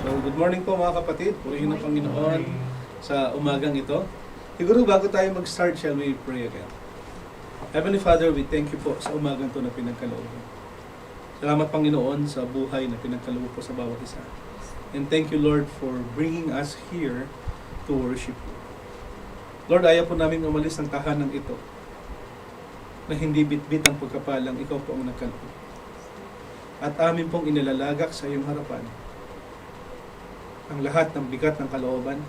So, good morning po mga kapatid. Purihin ng Panginoon sa umagang ito. Siguro bago tayo mag-start, shall we pray again? Heavenly Father, we thank you po sa umagang ito na pinagkaloob. Salamat Panginoon sa buhay na pinagkaloob po sa bawat isa. And thank you Lord for bringing us here to worship you. Lord, ayaw po namin umalis ng tahanan ito na hindi bit-bit ang pagkapalang ikaw po ang nagkaloob. At amin pong inilalagak sa iyong harapan ang lahat ng bigat ng kalooban,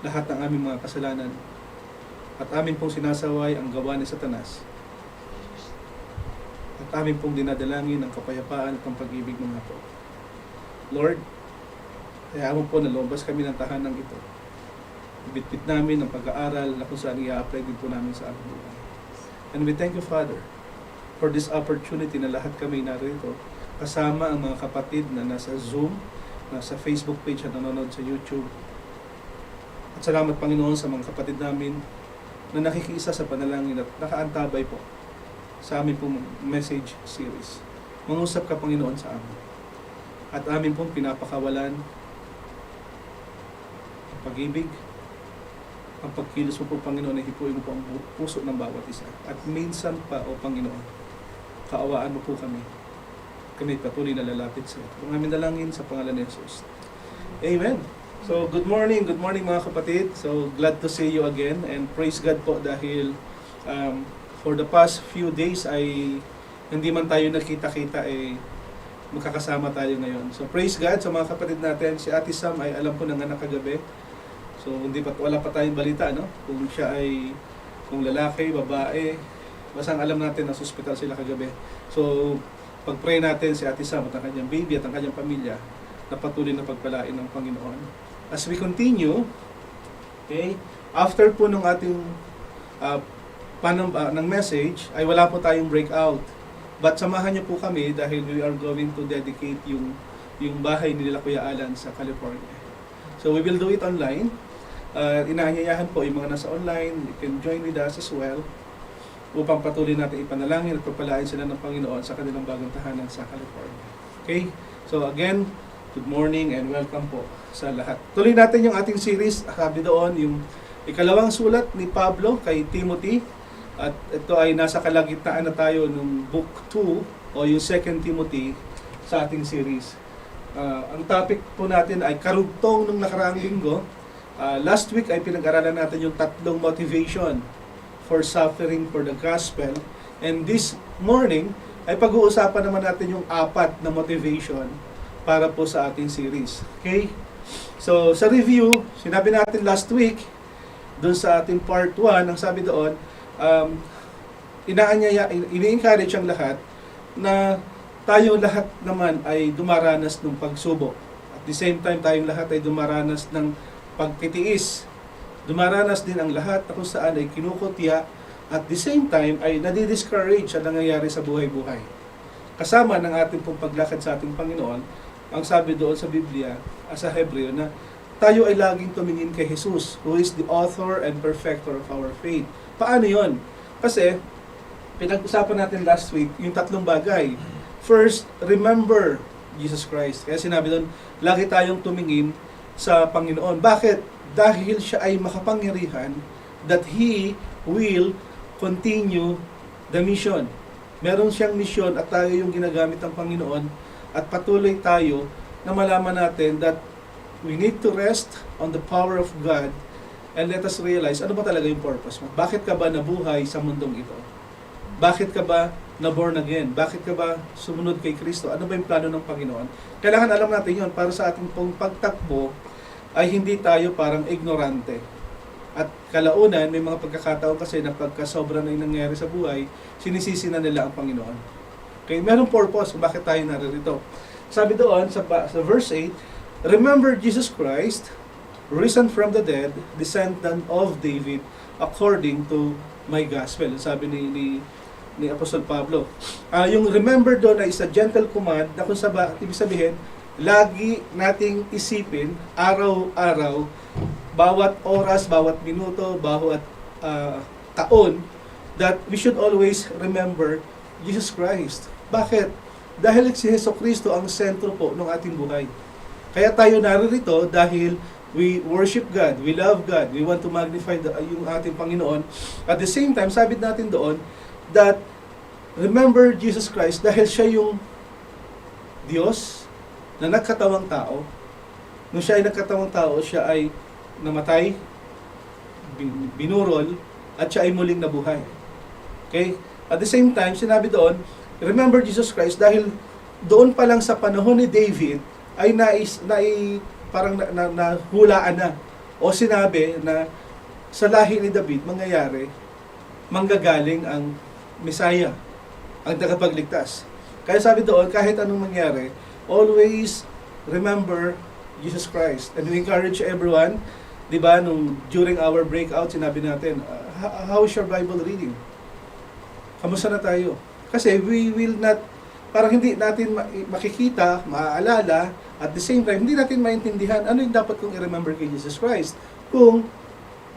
lahat ng aming mga kasalanan, at amin pong sinasaway ang gawa ni Satanas. At amin pong dinadalangin ang kapayapaan at ang pag-ibig ng mga po. Lord, kaya mo po na lumabas kami ng tahanan ito. Ibit-bit namin ang pag-aaral na kung saan i-apply din po namin sa aming buhay. And we thank you, Father, for this opportunity na lahat kami narito, kasama ang mga kapatid na nasa Zoom, nasa Facebook page at nanonood sa YouTube. At salamat Panginoon sa mga kapatid namin na nakikiisa sa panalangin at nakaantabay po sa aming pong message series. Mangusap ka Panginoon sa amin. At amin pong pinapakawalan ang pag-ibig, ang pagkilos mo po Panginoon na hipuin mo po ang puso ng bawat isa. At minsan pa o Panginoon, kaawaan mo po kami. Kami patuloy na lalapit sa iyo. Kung aming dalangin sa pangalan ni Jesus. Amen. So, good morning mga kapatid. So, glad to see you again and praise God po dahil for the past few days ay hindi man tayo nakita-kita magkakasama tayo ngayon. So, praise God sa mga kapatid natin. Si Ate Sam ay alam ko nanganak kagabi. So, wala pa tayong balita, no? Kung siya ay, kung lalaki, babae, basang alam natin na sa ospital sila kagabi. So, pag-pray natin si Ate Sam at ang kanyang baby at ang kanyang pamilya na patuloy na pagpalain ng Panginoon. As we continue, okay, after po ng ating ng message, ay wala po tayong breakout. But samahan niyo po kami dahil we are going to dedicate yung bahay ni nila Kuya Alan sa California. So we will do it online. Inaanyayahan po yung mga nasa online, you can join with us as well upang patuloy natin ipanalangin at pagpalain sila ng Panginoon sa kanilang bagong tahanan sa California. Okay? So again, good morning and welcome po sa lahat. Tuloy natin yung ating series, sabi doon, yung ikalawang sulat ni Pablo kay Timothy. At ito ay nasa kalagitnaan na tayo ng book 2 o yung 2 Timothy sa ating series. Ang topic po natin ay karugtong ng nakaraang linggo. Last week ay pinag-aralan natin yung 3 motivation for suffering for the gospel. And this morning ay pag-uusapan naman natin yung 4 na motivation para po sa ating series. Okay? So, sa review, sinabi natin last week, dun sa ating part 1, ang sabi doon, ini-encourage ang lahat na tayo lahat naman ay dumaranas ng pagsubok. At the same time, tayong lahat ay dumaranas ng pagtitiis. Dumaranas din ang lahat na kung saan ay kinukutya at the same time ay nadi-discourage sa nangyayari sa buhay-buhay. Kasama ng ating pong paglakad sa ating Panginoon, ang sabi doon sa Biblia, sa Hebreo, na tayo ay laging tumingin kay Jesus, who is the author and perfecter of our faith. Paano yon? Kasi, pinag-usapan natin last week, yung 3 bagay. First, remember Jesus Christ. Kaya sinabi doon, lagi tayong tumingin sa Panginoon. Bakit? Dahil siya ay makapangyarihan that He will continue the mission. Meron siyang mission at tayo yung ginagamit ng Panginoon at patuloy tayo na malaman natin that we need to rest on the power of God and let us realize ano ba talaga yung purpose mo. Bakit ka ba nabuhay sa mundong ito? Bakit ka ba na-born again? Bakit ka ba sumunod kay Kristo? Ano ba yung plano ng Panginoon? Kailangan alam natin yon para sa ating pong pagtakbo ay hindi tayo parang ignorante. At kalaunan, may mga pagkakataon kasi na pagkasobra na yung nangyari sa buhay, sinisisi na nila ang Panginoon. Okay, merong purpose kung bakit tayo naririto. Sabi doon sa verse 8, remember Jesus Christ, risen from the dead, descendant of David, according to my gospel. Sabi ni Apostol Pablo. Yung remember doon ay isa gentle command na kung ibig sabihin, lagi nating isipin, araw-araw, bawat oras, bawat minuto, bawat taon, that we should always remember Jesus Christ. Bakit? Dahil si Jesucristo ang sentro po ng ating buhay. Kaya tayo naririto dahil we worship God, we love God, we want to magnify yung ating Panginoon. At the same time, sabi natin doon that remember Jesus Christ dahil siya yung Diyos na nagkatawang tao. Nung siya ay nagkatawang tao, siya ay namatay, binurol, at siya ay muling nabuhay. Okay? At the same time, sinabi doon, remember Jesus Christ dahil doon pa lang sa panahon ni David ay parang nahulaan na o sinabi na sa lahi ni David mangyayari, manggagaling ang Messiah, ang tagapagligtas. Kaya sabi doon, kahit anong mangyari, always remember Jesus Christ. And we encourage everyone, di ba, during our breakout, sinabi natin, how is your Bible reading? Kamusta na tayo? Kasi we will not, parang hindi natin makikita, maaalala, at the same time, hindi natin maintindihan ano yung dapat kong i-remember kay Jesus Christ kung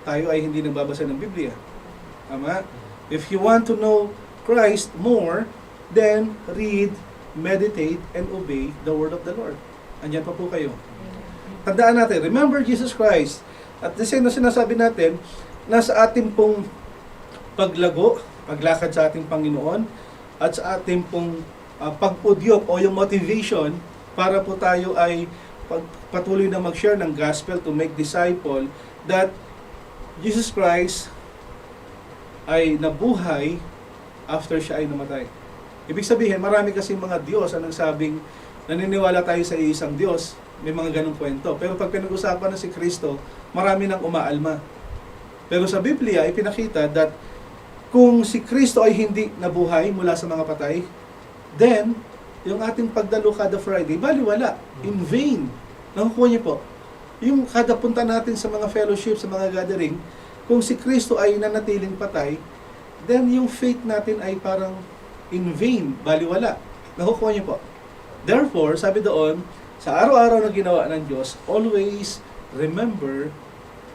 tayo ay hindi nagbabasa ng Biblia. Tama? If you want to know Christ more, then read, meditate, and obey the word of the Lord. Andyan pa po kayo. Tandaan natin, remember Jesus Christ. At the same na sinasabi natin, nasa ating pong paglago, paglakad sa ating Panginoon, at sa ating pong pag-udyok o yung motivation para po tayo ay patuloy na mag-share ng gospel to make disciple that Jesus Christ ay nabuhay after siya ay namatay. Ibig sabihin, marami kasing mga Diyos ang nagsabing naniniwala tayo sa isang Diyos. May mga ganong kwento. Pero pag pinag-usapan na si Kristo, marami nang umaalma. Pero sa Biblia, ipinakita that kung si Kristo ay hindi nabuhay mula sa mga patay, then, yung ating pagdalo kada Friday, baliwala, in vain. Nakukuha niyo po. Yung kada punta natin sa mga fellowship, sa mga gathering, kung si Kristo ay nanatiling patay, then yung faith natin ay parang in vain, baliwala. Nakukuha niyo po. Therefore, sabi doon, sa araw-araw na ginawa ng Diyos, always remember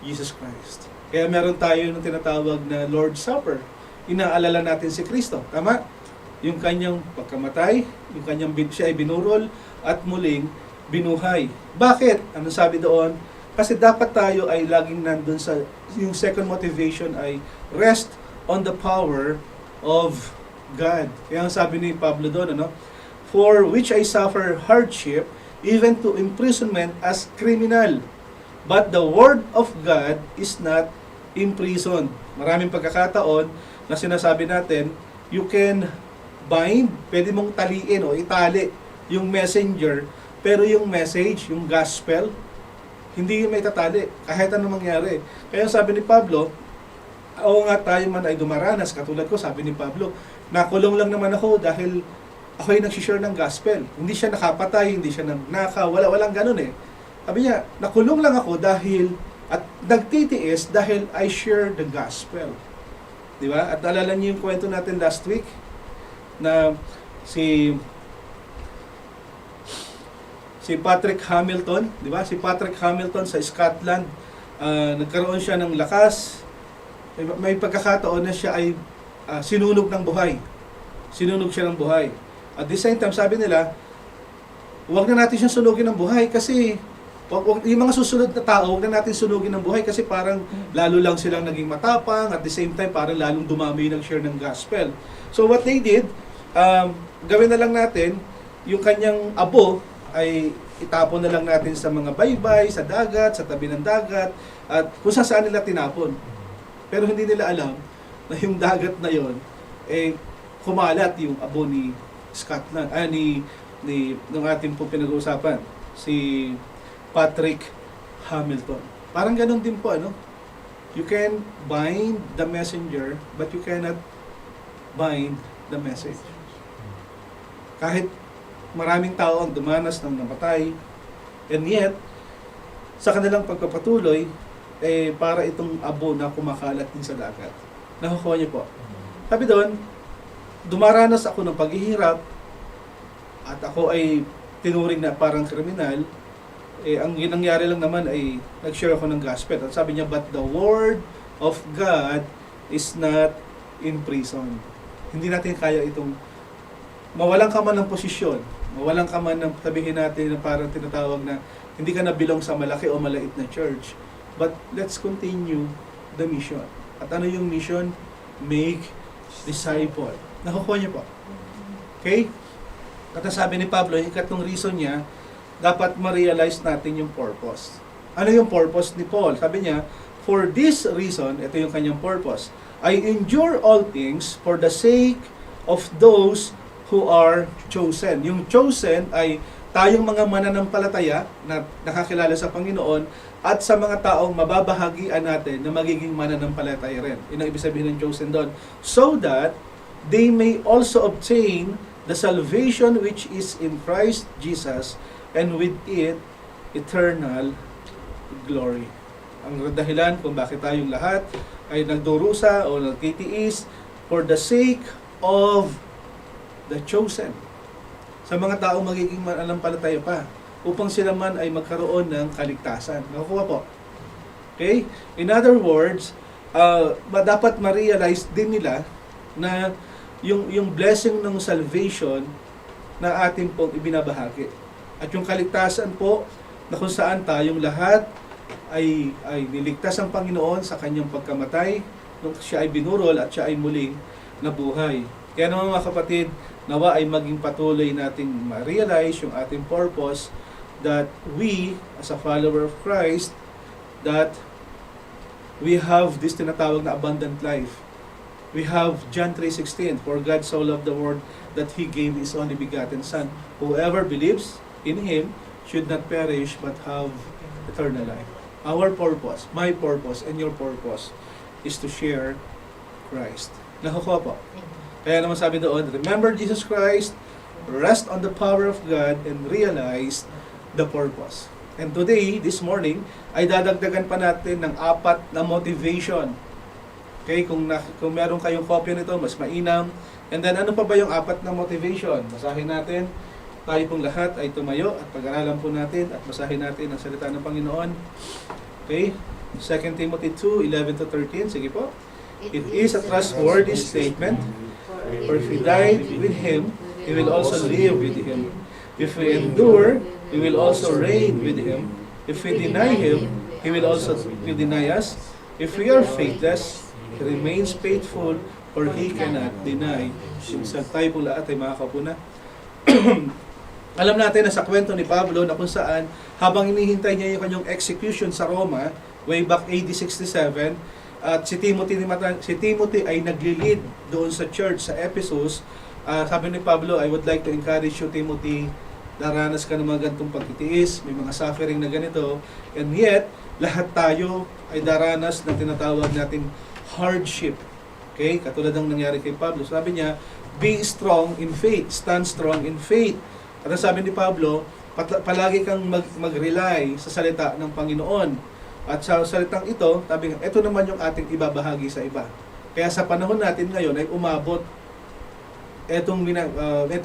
Jesus Christ. Kaya meron tayo ng tinatawag na Lord's Supper. Inaalala natin si Kristo. Tama? Yung kanyang pagkamatay, yung kanyang siya ay binurol, at muling binuhay. Bakit? Ano sabi doon? Kasi dapat tayo ay laging nandun sa, yung second motivation ay rest on the power of God. Kaya ang sabi ni Pablo doon, ano? For which I suffer hardship, even to imprisonment as criminal. But the word of God is not imprisoned. Maraming pagkakataon na sinasabi natin, you can bind, pwede mong taliin o itali yung messenger, pero yung message, yung gospel, hindi may tatali, kahit anong mangyari. Kaya sabi ni Pablo, oo nga tayo man ay dumaranas, katulad ko, sabi ni Pablo, nakulong lang naman ako dahil ako ay nagsishare ng gospel. Hindi siya nakapatay, hindi siya nagnakaw, walang ganun eh. Sabi niya, nakulong lang ako dahil, at nagtitiis dahil I share the gospel. Di ba? At alala niyo yung kwento natin last week, na si Patrick Hamilton, di ba? Si Patrick Hamilton sa Scotland, nagkaroon siya ng lakas. May pagkakataon na siya ay sinunog ng buhay. Sinunog siya ng buhay. At the same time, sabi nila, huwag na natin siyang sunugin ng buhay kasi yung mga susunod na tao, huwag na natin sunugin ng buhay kasi parang lalo lang silang naging matapang, at the same time, parang lalong dumami yung nag-share ng gospel. So what they did, gawin na lang natin, yung kanyang abo ay itapon na lang natin sa mga baybay, sa dagat, sa tabi ng dagat, at kung saan nila tinapon. Pero hindi nila alam na yung dagat na yon kumalat yung abo ni Scotland, nung ating po pinag-uusapan, si Patrick Hamilton. Parang ganun din po, ano? You can bind the messenger, but you cannot bind the message. Kahit maraming tao ang dumanas ng namatay, and yet, sa kanilang pagpapatuloy, para itong abo na kumakalat din sa dagat. Nakukuha niyo po. Sabi doon, dumaranas ako ng paghihirap, at ako ay tinuring na parang kriminal, ang ginangyari lang naman ay nag-share ako ng gospel. At sabi niya, but the word of God is not in prison. Hindi natin kaya itong mawalan ka man ng posisyon, Mawalan ka man ng sabihin natin na parang tinatawag na hindi ka na belong sa malaki o maliit na church. But let's continue the mission. At ano yung mission? Make disciple. Nakukuha niyo po. Okay? At sabi ni Pablo, yung ikatlong reason niya, dapat ma-realize natin yung purpose. Ano yung purpose ni Paul? Sabi niya, for this reason, ito yung kanyang purpose, I endure all things for the sake of those who are chosen. Yung chosen ay tayong mga mananampalataya na nakakilala sa Panginoon at sa mga taong mababahagian natin na magiging mananampalataya rin. Yun ang ibig sabihin ng chosen doon. So that they may also obtain the salvation which is in Christ Jesus and with it, eternal glory. Ang dahilan kung bakit tayong lahat ay nagdurusa o nagtitiis for the sake of the chosen. Sa mga taong magiging mananampalataya pa, upang sila man ay magkaroon ng kaligtasan. Nakukuha po. Okay? In other words, dapat ma-realize din nila na yung blessing ng salvation na ating pong ibinabahagi. At yung kaligtasan po, na kung saan tayong lahat ay niligtas ang Panginoon sa kanyang pagkamatay nung siya ay binurol at siya ay muling nabuhay. Kaya naman mga kapatid, nawa ay maging patuloy nating ma-realize yung ating purpose that we, as a follower of Christ, that we have this tinatawag na abundant life. We have John 3:16, for God so loved the world that He gave His only begotten Son. Whoever believes in Him should not perish but have eternal life. Our purpose, my purpose, and your purpose is to share Christ. Nakukuha po. Kaya naman sabi doon, remember Jesus Christ, rest on the power of God, and realize the purpose. And today, this morning, ay dadagdagan pa natin ng 4 na motivation. Okay, kung meron kayong kopya nito, mas mainam. And then, ano pa ba yung 4 na motivation? Basahin natin. Tayo pong lahat ay tumayo at pag-aralan po natin at basahin natin ang salita ng Panginoon. Okay, 2 Timothy 2:11-13. Sige po. It is a trustworthy statement. For if we died with Him, we will also live with Him. If we endure, we will also reign with Him. If we deny Him, He will also deny us. If we are faithless, He remains faithful, for He cannot deny Himself. Tayo po lahat ay makakaupo na. Alam natin na sa kwento ni Pablo na kung saan habang inihintay niya yung kanyang execution sa Roma, way back AD 67, at si Timothy ay nagli-lead doon sa church sa Ephesus. Sabi ni Pablo, I would like to encourage you, Timothy, daranas ka ng mga ganitong pagtitiis, may mga suffering na ganito, and yet, lahat tayo ay daranas ng tinatawag nating hardship. Okay? Katulad ng nangyari kay Pablo. Sabi niya, be strong in faith, stand strong in faith. At sabi ni Pablo, palagi kang mag-rely sa salita ng Panginoon. At sa salitang ito, sabi nga, ito naman yung ating ibabahagi sa iba. Kaya sa panahon natin ngayon ay umabot etong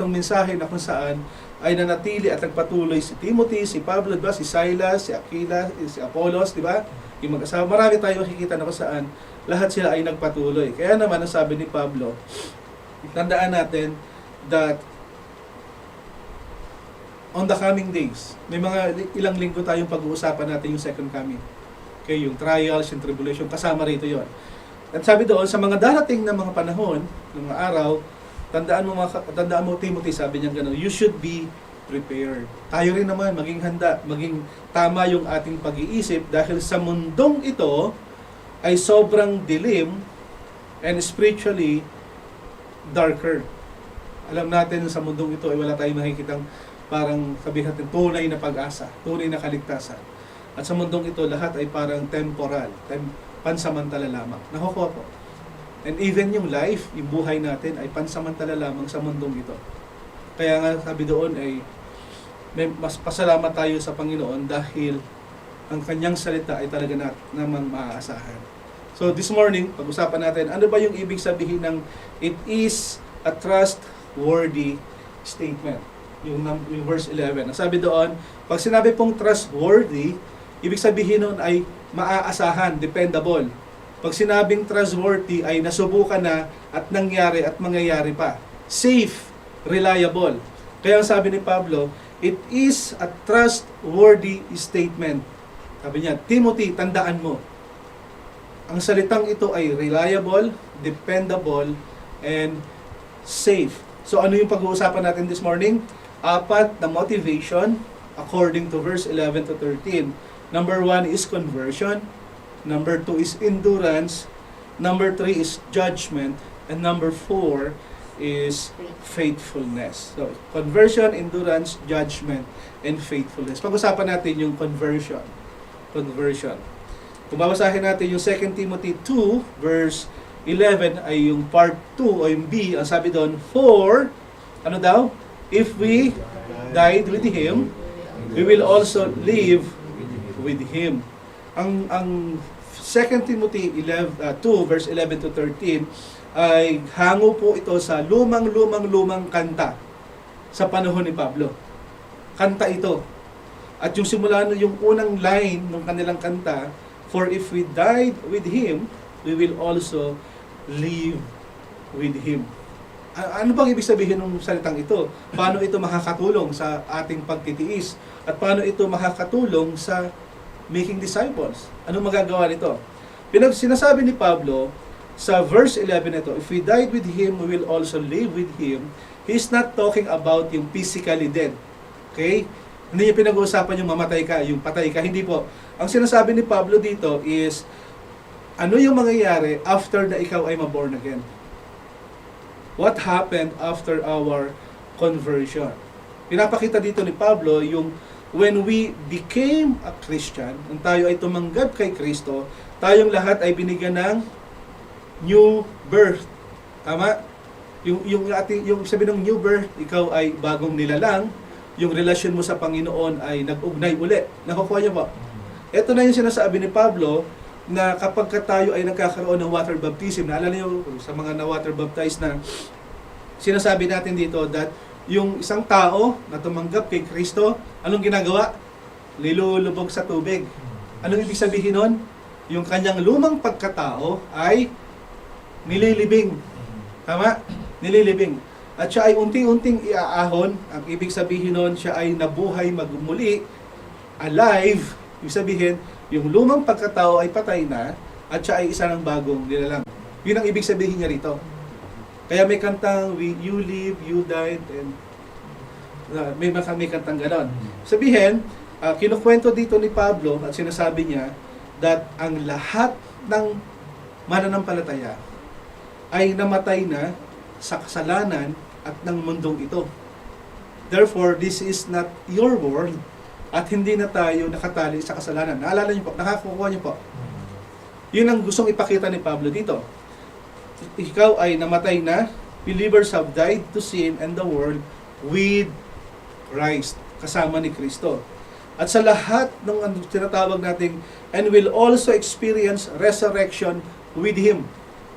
mensahe na kung saan ay nanatili at nagpatuloy si Timothy, si Pablo, diba? Si Silas, si Aquila, si Apollos, di ba? Yung mag-asawa, marami tayo makikita na kung saan lahat sila ay nagpatuloy. Kaya naman, ang sabi ni Pablo, tandaan natin that on the coming days, may mga ilang linggo tayong pag-uusapan natin yung second coming. Okay, yung trials, yung tribulation, kasama rito yon. At sabi doon, sa mga darating na mga panahon, ng mga araw, tandaan mo Timothy, sabi niya gano'n, you should be prepared. Tayo rin naman, maging handa, maging tama yung ating pag-iisip dahil sa mundong ito ay sobrang dilim and spiritually darker. Alam natin sa mundong ito ay wala tayong makikitang parang sabihin natin tunay na pag-asa, tunay na kaligtasan. At sa mundong ito, lahat ay parang temporal, pansamantala lamang. Nakukuha po. And even yung life, yung buhay natin ay pansamantala lamang sa mundong ito. Kaya nga sabi doon ay mas pasalamat tayo sa Panginoon dahil ang kanyang salita ay talaga namang maaasahan. So this morning, pag-usapan natin, ano ba yung ibig sabihin ng it is a trustworthy statement? Yung verse 11. Ang sabi doon, pag sinabi pong trustworthy, ibig sabihin nun ay maaasahan, dependable. Pag sinabing trustworthy ay nasubukan na at nangyari at mangyayari pa. Safe, reliable. Kaya ang sabi ni Pablo, it is a trustworthy statement. Sabi niya, Timothy, tandaan mo, ang salitang ito ay reliable, dependable, and safe. So ano yung pag-uusapan natin this morning? 4 na motivation according to verse 11 to 13. Number 1 is conversion. Number 2 is endurance. Number 3 is judgment. And number 4 is faithfulness. So, conversion, endurance, judgment, and faithfulness. Pag-usapan natin yung conversion. Conversion. Kung babasahin natin yung 2 Timothy 2, verse 11, ay yung part 2 o yung B, ang sabi doon, for, ano daw? If we died with Him, we will also live with Him. Ang 2 Timothy 2, verse 11 to 13, ay hango po ito sa lumang kanta sa panahon ni Pablo. Kanta ito. At yung simula yung unang line ng kanilang kanta, for if we died with Him, we will also live with Him. Ano bang ibig sabihin ng salitang ito? Paano ito makakatulong sa ating pagtitiis? At paano ito makakatulong sa making disciples? Ano magagawa nito? Sinasabi ni Pablo sa verse 11 ito, if we died with Him, we will also live with Him. He's not talking about yung physically dead. Okay? Hindi niya pinag-uusapan yung mamatay ka, yung patay ka. Hindi po. Ang sinasabi ni Pablo dito is, ano yung mangyayari after na ikaw ay ma-born again? What happened after our conversion? Pinapakita dito ni Pablo yung when we became a Christian, nung tayo ay tumanggap kay Kristo, tayong lahat ay binigyan ng new birth. Tama? Yung sabi ng new birth, ikaw ay bagong nilalang, yung relasyon mo sa Panginoon ay nag-ugnay uli. Nakukuha niyo po? Ito na yung sinasabi ni Pablo, na kapag tayo ay nagkakaroon ng water baptism, naalala niyo sa mga na-water baptized na sinasabi natin dito that yung isang tao na tumanggap kay Kristo, anong ginagawa? Nilulubog sa tubig. Anong ibig sabihin nun? Yung kanyang lumang pagkatao ay nililibing. Tama? Nililibing. At siya ay unti-unting iaahon. Ang ibig sabihin nun, siya ay nabuhay magmuli, alive. Ibig sabihin, yung lumang pagkatao ay patay na at siya ay isa ng bagong nilalang. Yun ang ibig sabihin niya rito. Kaya may kantang, you live, you died, and may kantang ganon. Sabihin, kinukwento dito ni Pablo at sinasabi niya that ang lahat ng mananampalataya ay namatay na sa kasalanan at ng mundong ito. Therefore, this is not your world, at hindi na tayo nakatali sa kasalanan. Naalala niyo po, nakakukuha niyo po. Yun ang gustong ipakita ni Pablo dito. Ikaw ay namatay na, believers have died to sin and the world with Christ, kasama ni Kristo. At sa lahat ng tinatawag nating, and will also experience resurrection with Him.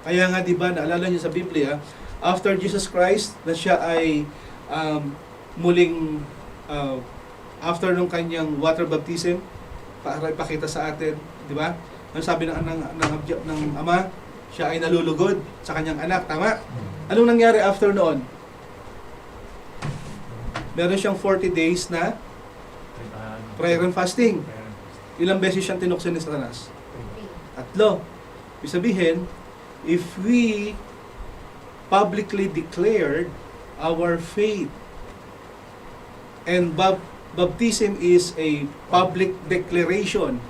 Kaya nga, di ba, naalala niyo sa Biblia, after Jesus Christ, na siya ay muling after nung kanyang water baptism, para ipakita sa atin, di ba? Ang sabi ng ama, siya ay nalulugod sa kanyang anak, tama? Anong nangyari after noon? Meron siyang 40 days na prayer and fasting. Ilang beses siyang tinukso ni Satanas? 3. Ibig sabihin, if we publicly declared our faith, and baptism is a public declaration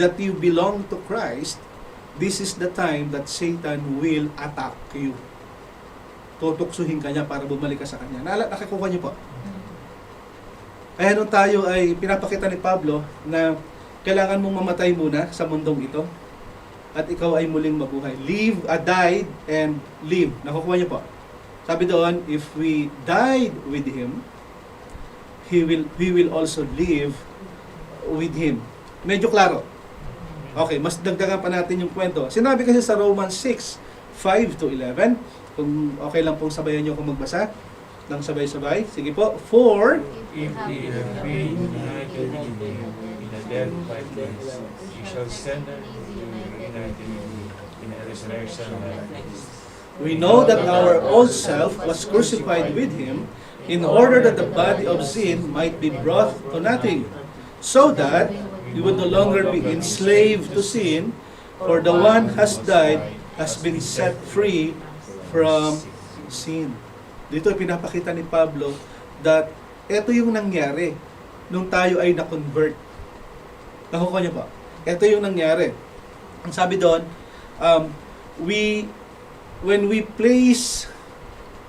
that you belong to Christ, this is the time that Satan will attack you. Tutuksuhin ka niya para bumalik ka sa kanya. Nakakuha niyo po? Kaya nung tayo ay pinapakita ni Pablo na kailangan mong mamatay muna sa mundong ito at ikaw ay muling mabuhay. Died and live. Nakukuha niyo po? Sabi doon, if we died with Him, we will also live with Him. Medyo klaro. Okay, mas dagdagan pa natin yung kwento. Sinabi kasi sa Romans 6:5-11, kung okay lang pong sabayan nyo kung magbasa, ng sabay-sabay. Sige po. For, if we have been united in Him in a death like this, we shall stand united in a resurrection like this. we know that our old self was crucified with Him, in order that the body of sin might be brought to nothing, so that we would no longer be enslaved to sin, for the one has died has been set free from sin. Dito pinapakita ni Pablo that ito yung nangyari nung tayo ay na-convert. Nakuha niyo ba? Ito yung nangyari. Ang sabi doon, when we place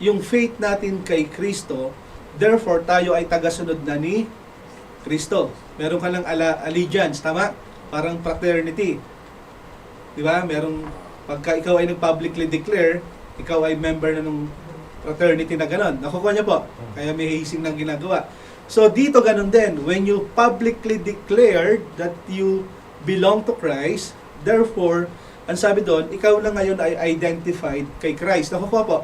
yung faith natin kay Kristo, therefore tayo ay tagasunod na ni Kristo. Meron ka lang allegiance, tama? Parang fraternity. Di ba? Merong, pagka ikaw ay nag-publicly declare, ikaw ay member na ng fraternity na ganon. Nakukuha niyo po? Kaya may hising ng ginagawa. So dito ganon din. When you publicly declared that you belong to Christ, therefore, ang sabi doon, ikaw na ngayon ay identified kay Christ. Nakukuha po?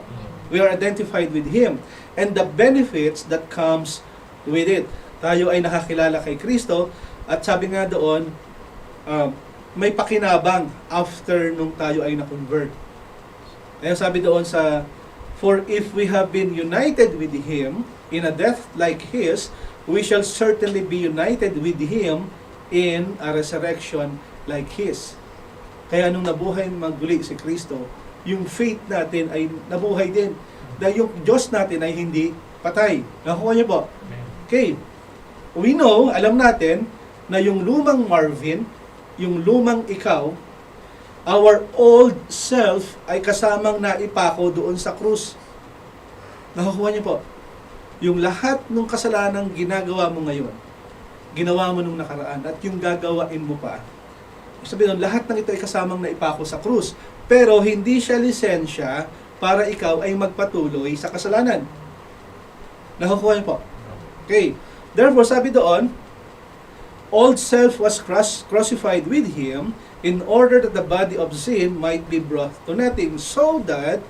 We are identified with Him. And the benefits that comes with it. Tayo ay nakakilala kay Kristo. At sabi nga doon, may pakinabang after nung tayo ay na-convert. Kaya sabi doon sa, for if we have been united with Him in a death like His, we shall certainly be united with Him in a resurrection like His. Kaya nung nabuhay maguli si Kristo, yung faith natin ay nabuhay din. Dahil yung Diyos natin ay hindi patay. Nakuha niyo po? Okay. We know, alam natin, na yung lumang Marvin, yung lumang ikaw, our old self ay kasamang naipako doon sa krus. Nakukuha niyo po? Yung lahat ng kasalanang ginagawa mo ngayon, ginawa mo nung nakaraan, at yung gagawain mo pa, sabihin nun, lahat ng ito ay kasamang naipako sa krus. Pero hindi siya lisensya para ikaw ay magpatuloy sa kasalanan. Nakukuha niyo po? Okay. Therefore, sabi doon, old self was crucified with Him in order that the body of sin might be brought to nothing, so that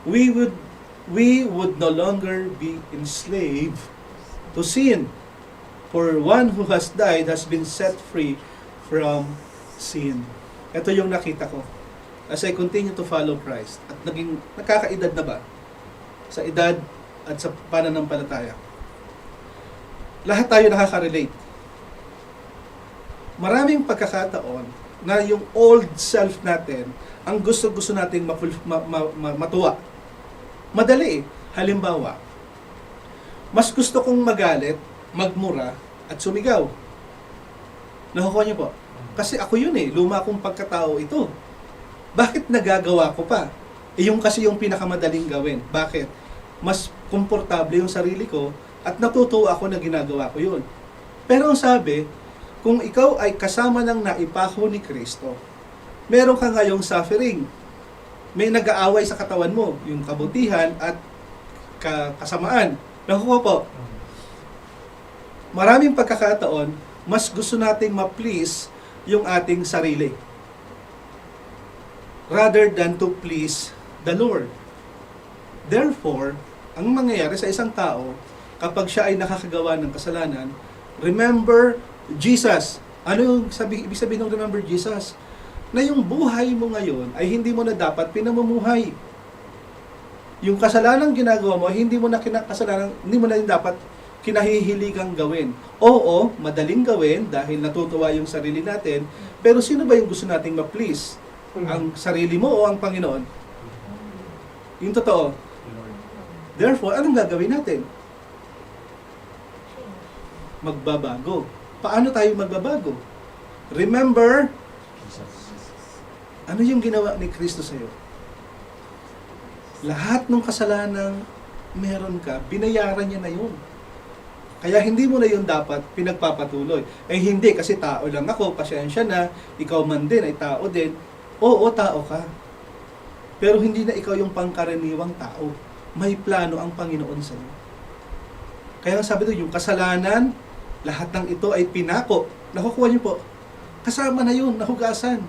we would no longer be enslaved to sin. For one who has died has been set free from sin. Ito yung nakita ko. As I continue to follow Christ, at nakakaedad na ba? Sa edad at sa pananampalataya. Lahat tayo nakaka-relate. Maraming pagkakataon na yung old self natin, ang gusto-gusto nating matuwa. Madali eh. Halimbawa, mas gusto kong magalit, magmura, at sumigaw. Nakukuha niyo po? Kasi ako yun eh. Luma kong pagkatao ito. Bakit nagagawa ko pa? Yung kasi yung pinakamadaling gawin. Bakit? Mas komportable yung sarili ko at natutuwa ako na ginagawa ko yun. Pero ang sabi, kung ikaw ay kasama ng naipako ni Kristo, meron ka ngayong suffering. May nag-aaway sa katawan mo, yung kabutihan at kasamaan. Nakuha po. Maraming pagkakataon, mas gusto nating ma-please yung ating sarili rather than to please the Lord. Therefore, ang mangyayari sa isang tao, kapag siya ay nakakagawa ng kasalanan, remember Jesus. Ano yung ibig sabihin ng remember Jesus? Na yung buhay mo ngayon ay hindi mo na dapat pinamumuhay. Yung kasalanang ginagawa mo, hindi mo na dapat kinahihiligang gawin. Oo, madaling gawin dahil natutuwa yung sarili natin, pero sino ba yung gusto nating ma-please? Ang sarili mo o ang Panginoon? Yung totoo. Therefore, anong gagawin natin? Magbabago. Paano tayo magbabago? Remember, ano yung ginawa ni Kristo sa iyo? Lahat ng kasalanang meron ka, binayaran niya na yun. Kaya hindi mo na yun dapat pinagpapatuloy. Eh hindi, kasi tao lang ako, pasensya na, ikaw man din ay tao din. Oo, tao ka. Pero hindi na ikaw yung pangkaraniwang tao. May plano ang Panginoon sa iyo. Kaya sabi doon, yung kasalanan, lahat ng ito ay pinako. Nakukuha niyo po. Kasama na yun, nahugasan.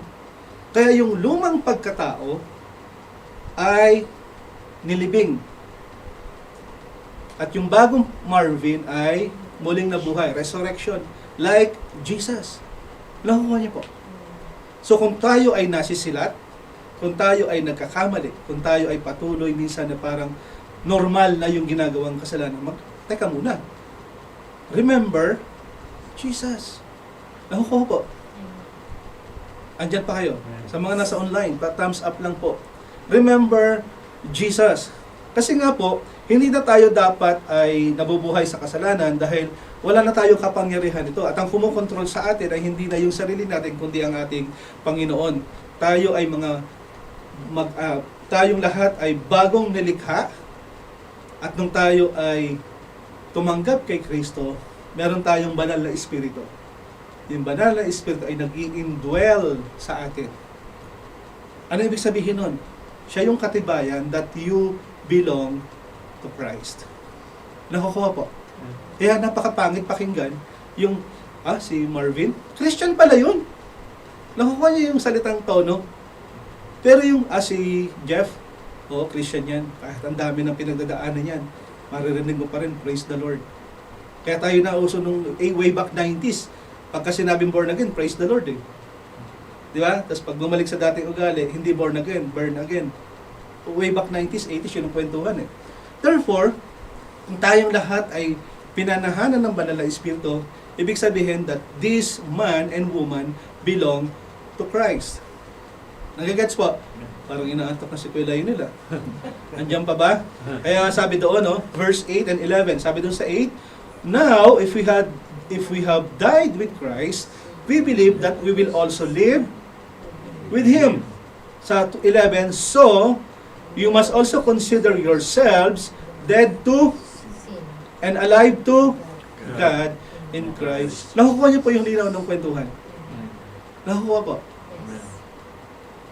Kaya yung lumang pagkatao ay nilibing. At yung bagong Marvin ay muling nabuhay. Resurrection. Like Jesus. Nakukuha niyo po. So kung tayo ay nasisilat, kung tayo ay nagkakamali, kung tayo ay patuloy minsan na parang normal na yung ginagawang kasalanan, teka muna. Remember Jesus. Nakukuha po. Andyan pa kayo. Sa mga nasa online, thumbs up lang po. Remember Jesus. Kasi nga po, hindi na tayo dapat ay nabubuhay sa kasalanan dahil wala na tayong kapangyarihan ito. At ang kumokontrol sa atin ay hindi na yung sarili natin, kundi ang ating Panginoon. Tayo ay tayong lahat ay bagong nilikha. At nung tayo ay tumanggap kay Kristo, meron tayong banal na espiritu. Yung banal na espiritu ay nag-i-indwell sa atin. Ano ibig sabihin nun? Siya yung katibayan that you belong to Christ. Nakukuha po. Kaya napakapangit pakinggan yung, si Marvin, Christian pala yun. Nakukuha niya yung salitang tono. Pero yung, si Jeff, Christian yan. Kahit ang dami ng pinagdadaanan yan, maririnig mo pa rin, praise the Lord. Kaya tayo nauso nung way back 90s. Pagka sinabing born again, praise the Lord eh. Di ba? Tapos pag bumalik sa dating ugali, hindi born again, burn again. Way back 90s, 80s, yun ang kwentuhan eh. Therefore, kung tayong lahat ay pinanahanan ng banal na espiritu, ibig sabihin that this man and woman belong to Christ. Nagigets po? Parang inaantok na si Kuya Layo nila. Andiyan pa ba? Kaya sabi doon, verse 8 and 11, sabi doon sa 8, now, if we have died with Christ, we believe that we will also live with Him. Sa 11, so, you must also consider yourselves dead to and alive to God in Christ. Nakukuha niyo po yung linaw ng kwentuhan. Nakukuha po.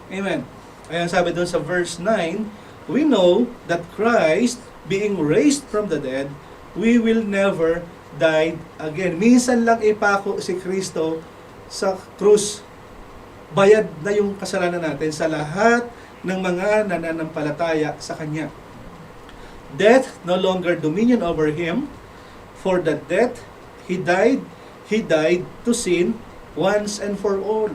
Amen. Ayan sabi doon sa verse 9, we know that Christ, being raised from the dead, we will never die again. Minsan lang ipako si Kristo sa krus. Bayad na yung kasalanan natin sa lahat ng mga nananampalataya sa Kanya. Death no longer dominion over Him, for the death He died to sin once and for all.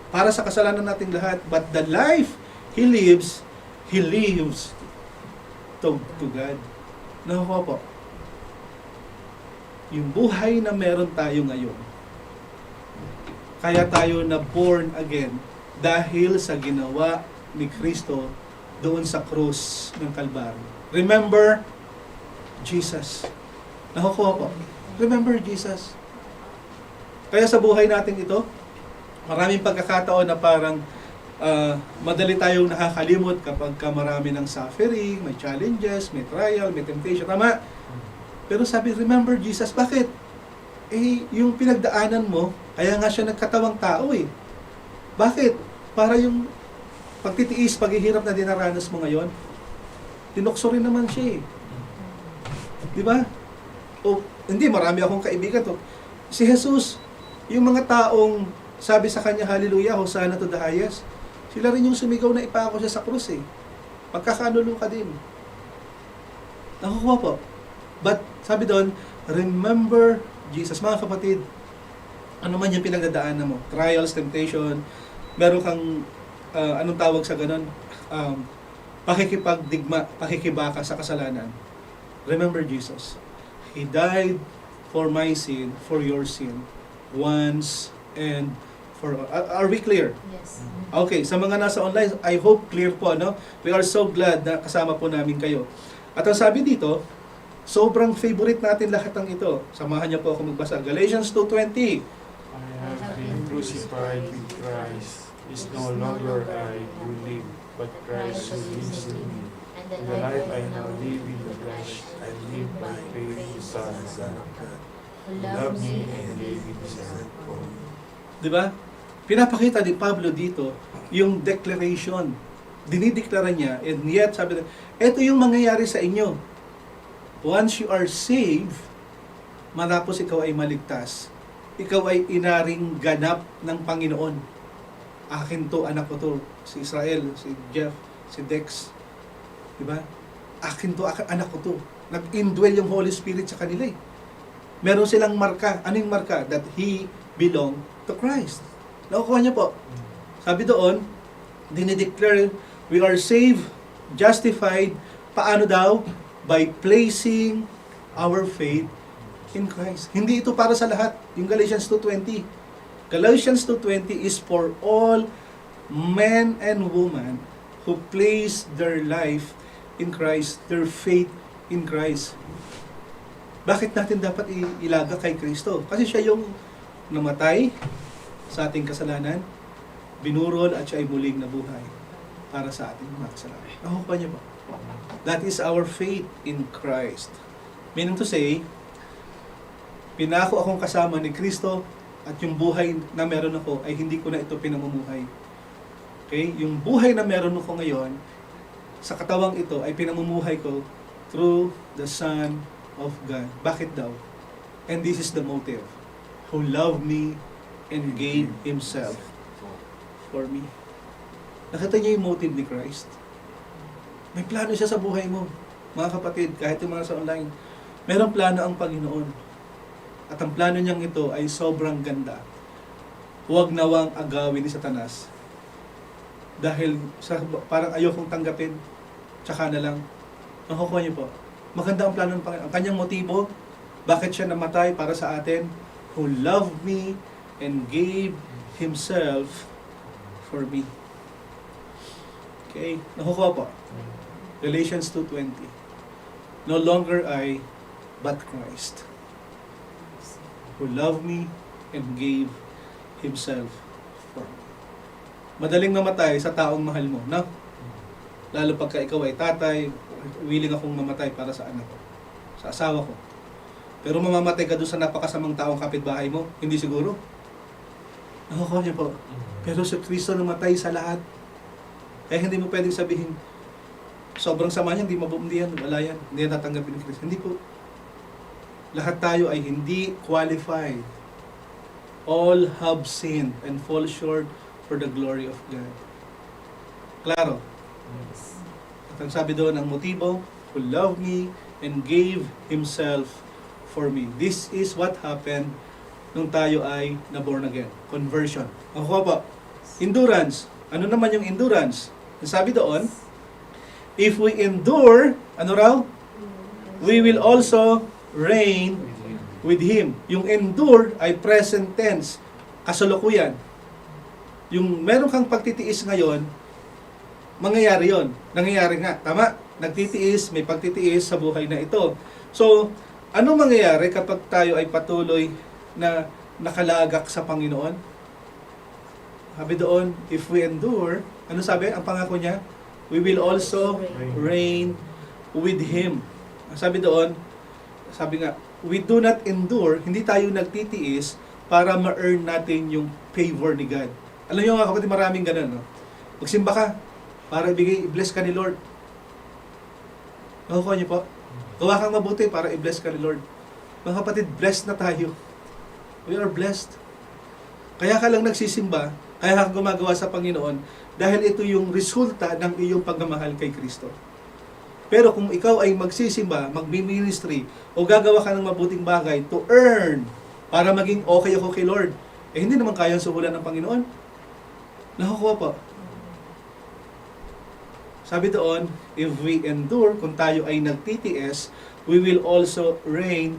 Para sa kasalanan nating lahat, but the life He lives to God. Nakuha po. Yung buhay na meron tayo ngayon, kaya tayo na born again dahil sa ginawa ni Kristo doon sa krus ng Kalbaryo. Remember Jesus. Nakukuha po. Remember Jesus. Kaya sa buhay natin ito, maraming pagkakataon na parang madali tayong nakakalimot kapag marami ng suffering, may challenges, may trial, may temptation. Tama? Pero sabi, remember Jesus. Bakit? Yung pinagdaanan mo, kaya nga siya nagkatawang tao eh. Bakit? Para yung pagtitiis, paghihirap na dinaranas mo ngayon, tinukso rin naman siya eh. Di ba? Hindi, marami akong kaibigan to. Si Jesus, yung mga taong sabi sa kanya, hallelujah, Hosanna to the highest, sila rin yung sumigaw na ipako siya sa krus eh. Pagkakanulo ka din. Nakukuha po. But, sabi doon, remember Jesus. Mga kapatid, ano man yung pinagdadaanan mo, trials, temptation, meron kang, anong tawag sa ganun? Pakikipagdigma, pakikibaka sa kasalanan. Remember Jesus. He died for my sin, for your sin, once and for all. Are we clear? Yes. Okay, sa mga nasa online, I hope clear po, no? We are so glad na kasama po namin kayo. At ang sabi dito, sobrang favorite natin lahat ng ito. Samahan niyo po ako magbasa. Galatians 2:20. I have been crucified with Christ. It's no longer I who live, but Christ who lives in me. And The life I now live in the flesh, I live by faith in the Son of God, who loved me and gave Himself for me. Diba? Pinapakita ni Pablo dito yung declaration. Dinideklara niya, and yet, sabi niya, ito yung mangyayari sa inyo. Once you are saved, matapos ikaw ay maligtas, ikaw ay inaring ganap ng Panginoon. Akin to, anak ko to, si Israel, si Jeff, si Dex. Diba? Akin to, anak ko to. Nag-indwell yung Holy Spirit sa kanila eh. Meron silang marka. Ano yung marka? That He belong to Christ. Nakukuha niya po. Sabi doon, dinideclare, we are saved, justified, paano daw? By placing our faith in Christ. Hindi ito para sa lahat. Yung Galatians 2:20. Galatians 2:20 is for all men and women who place their life in Christ, their faith in Christ. Bakit natin dapat ilaga kay Kristo? Kasi siya yung namatay sa ating kasalanan, binurol at siya ay muling nabuhay para sa ating mga kasalanan. Nakuha niyo ba? That is our faith in Christ. Meaning to say, pinako akong kasama ni Kristo at yung buhay na meron ako ay hindi ko na ito pinamumuhay. Okay? Yung buhay na meron ako ngayon, sa katawang ito ay pinamumuhay ko through the Son of God. Bakit daw? And this is the motive. Who loved me and gave Himself for me. Nakita niyo yung motive ni Christ? May plano siya sa buhay mo. Mga kapatid, kahit yung mga sa online, merong plano ang Panginoon. At ang plano niyang ito ay sobrang ganda. Huwag nawang agawin ni Satanas. Dahil parang ayokong tanggapin, tsaka na lang. Nakukuha niyo po. Maganda ang plano ng Panginoon. Ang kanyang motibo, bakit siya namatay para sa atin? Who loved me and gave Himself for me. Okay? Nakukuha po. Galatians 2:20. No longer I, but Christ, who loved me and gave Himself for me. Madaling mamatay sa taong mahal mo, no? Lalo pagka ikaw ay tatay, willing akong mamatay para sa anak ko, sa asawa ko. Pero mamamatay ka doon sa napakasamang taong kapitbahay mo, hindi siguro. Nakukuha niyo po. Pero si Kristo namatay sa lahat. Kaya hindi mo pwedeng sabihin, sobrang sama niya, hindi yan, wala yan, hindi yan tatanggapin ni Kristo. Hindi po. Lahat tayo ay hindi qualified. All have sinned and fall short for the glory of God. Klaro. At ang sabi doon, ang motibo, who loved me and gave Himself for me. This is what happened nung tayo ay na-born again. Conversion. Ang po, endurance. Ano naman yung endurance? Ang sabi doon, if we endure, ano raw? We will also reign with Him. Yung endure ay present tense, kasalukuyan. Yung meron kang pagtitiis ngayon, mangyayari yon. Nangyayari nga, tama? Nagtitiis, may pagtitiis sa buhay na ito. So, ano mangyayari kapag tayo ay patuloy na nakalagak sa Panginoon? Sabi doon, if we endure, ano sabi? Ang pangako niya, we will also reign with Him. Sabi doon, sabi nga, we do not endure, hindi tayo nagtitiis para ma-earn natin yung favor ni God. Alam niyo mga kapatid, maraming ganun, no? Magsimba ka, para i-bless ka ni Lord. Nakukuha niyo po? Gawa kang mabuti para i-bless ka ni Lord. Mga kapatid, blessed na tayo. We are blessed. Kaya ka lang nagsisimba, kaya ka gumagawa sa Panginoon, dahil ito yung resulta ng iyong pagmamahal kay Kristo. Pero kung ikaw ay magsisimba, magmi-ministry, o gagawa ka ng mabuting bagay to earn, para maging okay ako kay Lord, eh hindi naman kayang suhulan ng Panginoon. Nakukuha po. Sabi doon, if we endure, kung tayo ay nagtitiis, we will also reign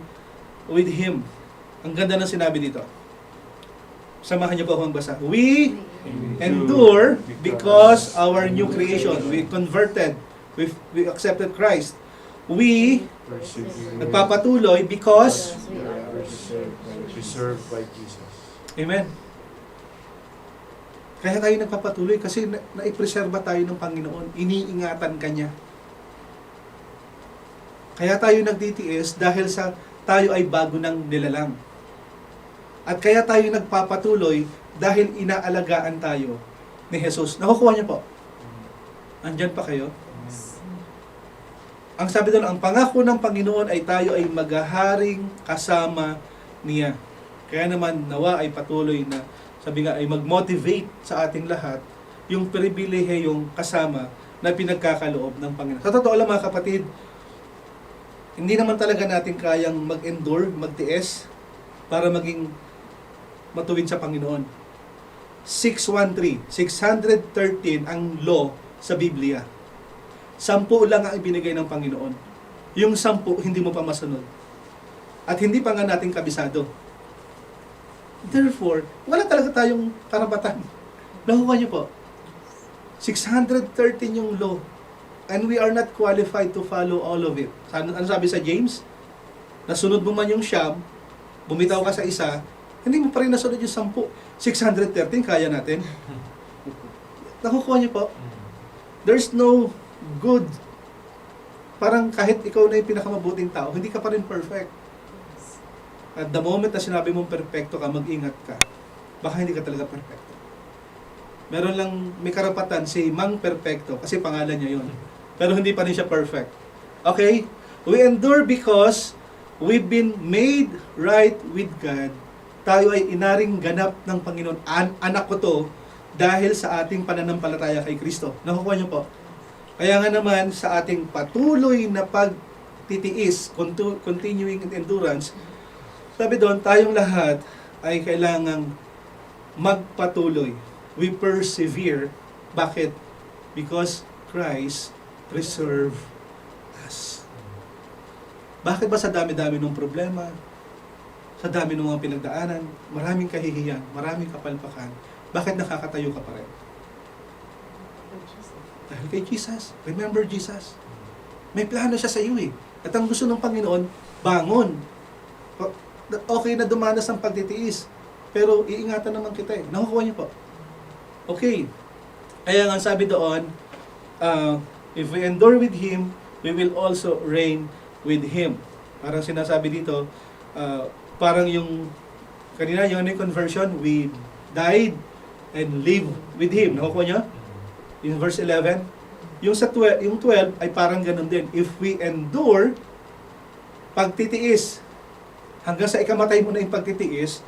with Him. Ang ganda ng sinabi dito. Samahan niyo po akong basa. We endure because our new creation, we converted, we accepted Christ. We nagpapatuloy because preserved by Jesus. Amen. Kaya tayo nagpapatuloy kasi naipreserba tayo ng Panginoon. Iniingatan ka niya. Kaya tayo nagtitiis dahil sa tayo ay bago ng nilalang. At kaya tayo nagpapatuloy dahil inaalagaan tayo ni Jesus. Nakukuha niyo po? Andyan pa kayo? Ang sabi doon, ang pangako ng Panginoon ay tayo ay maghaharing kasama niya. Kaya naman nawa ay patuloy na sabi nga ay mag-motivate sa ating lahat yung pribilehiyong kasama na pinagkakaloob ng Panginoon. Sa totoo lang mga kapatid, hindi naman talaga natin kayang mag-endure, magtiis para maging matuwid sa Panginoon. 613 ang law sa Biblia. 10 lang ang ibinigay ng Panginoon. Yung 10, hindi mo pa masunod. At hindi pa nga natin kabisado. Therefore, wala talaga tayong karapatan. Nakuha niyo po, 613 yung law. And we are not qualified to follow all of it. Ano sabi sa James? Nasunod mo man yung siyam, bumitaw ka sa isa, hindi mo pa rin nasunod yung 10. 613, kaya natin. Nakukuha niyo po? There's no good. Parang kahit ikaw na yung pinakamabuting tao, hindi ka pa rin perfect. At the moment na sinabi mong perfecto ka, mag-ingat ka. Baka hindi ka talaga perfecto. Meron lang, may karapatan si Mang Perfecto, kasi pangalan niya yun. Pero hindi pa rin siya perfect. Okay? We endure because we've been made right with God. Tayo ay inaring ganap ng Panginoon. Anak ko to dahil sa ating pananampalataya kay Kristo. Nakukuha niyo po? Kaya nga naman sa ating patuloy na pagtitiis, continuing endurance, sabi doon, tayong lahat ay kailangang magpatuloy. We persevere. Bakit? Because Christ preserve us. Bakit ba sa dami-dami ng problema, sa dami ng mga pinagdaanan, maraming kahihiyan, maraming kapalpakan, bakit nakakatayo ka pa rin? Dahil kay Jesus. Remember Jesus. May plano siya sa iyo eh. At ang gusto ng Panginoon, bangon. Okay na dumanas ang pagtitiis, pero iingatan naman kita eh. Nakukuha niyo po. Okay. Kaya nga sabi doon, if we endure with Him, we will also reign with Him. Parang sinasabi dito, parang yung, kanina yung conversion, we died and live with Him. Nakukuha niyo? In verse 11, yung 12 ay parang ganun din. If we endure, pagtitiis, hanggang sa ikamatay mo na yung pagtitiis,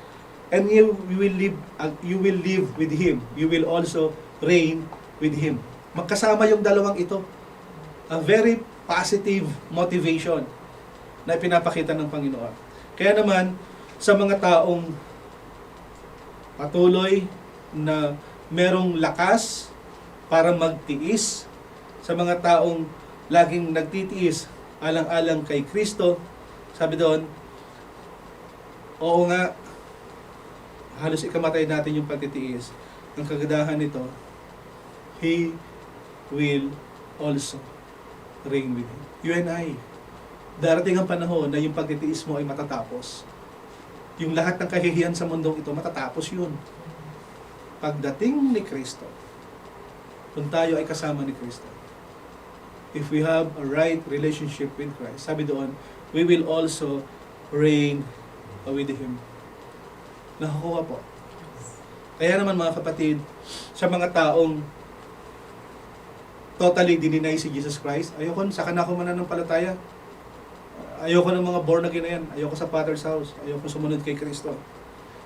and you will live with Him. You will also reign with Him. Magkasama yung dalawang ito. A very positive motivation na ipinapakita ng Panginoon. Kaya naman, sa mga taong patuloy na merong lakas para magtiis, sa mga taong laging nagtitiis alang-alang kay Kristo, sabi doon, oo nga, halos ikamatay natin yung pagtitiis. Ang kagandahan nito, He will also reign with Him. You and I. Darating ang panahon na yung pagtitiis mo ay matatapos. Yung lahat ng kahihiyan sa mundong ito, matatapos yun. Pagdating ni Kristo, kung tayo ay kasama ni Kristo, if we have a right relationship with Christ, sabi doon, we will also reign with Him. Nakakuha po. Kaya naman mga kapatid, sa mga taong totally dininay si Jesus Christ, ayoko, saka na ako mananampalataya. Ayoko ng mga born again na yan. Ayoko sa Father's house. Ayoko sumunod kay Kristo.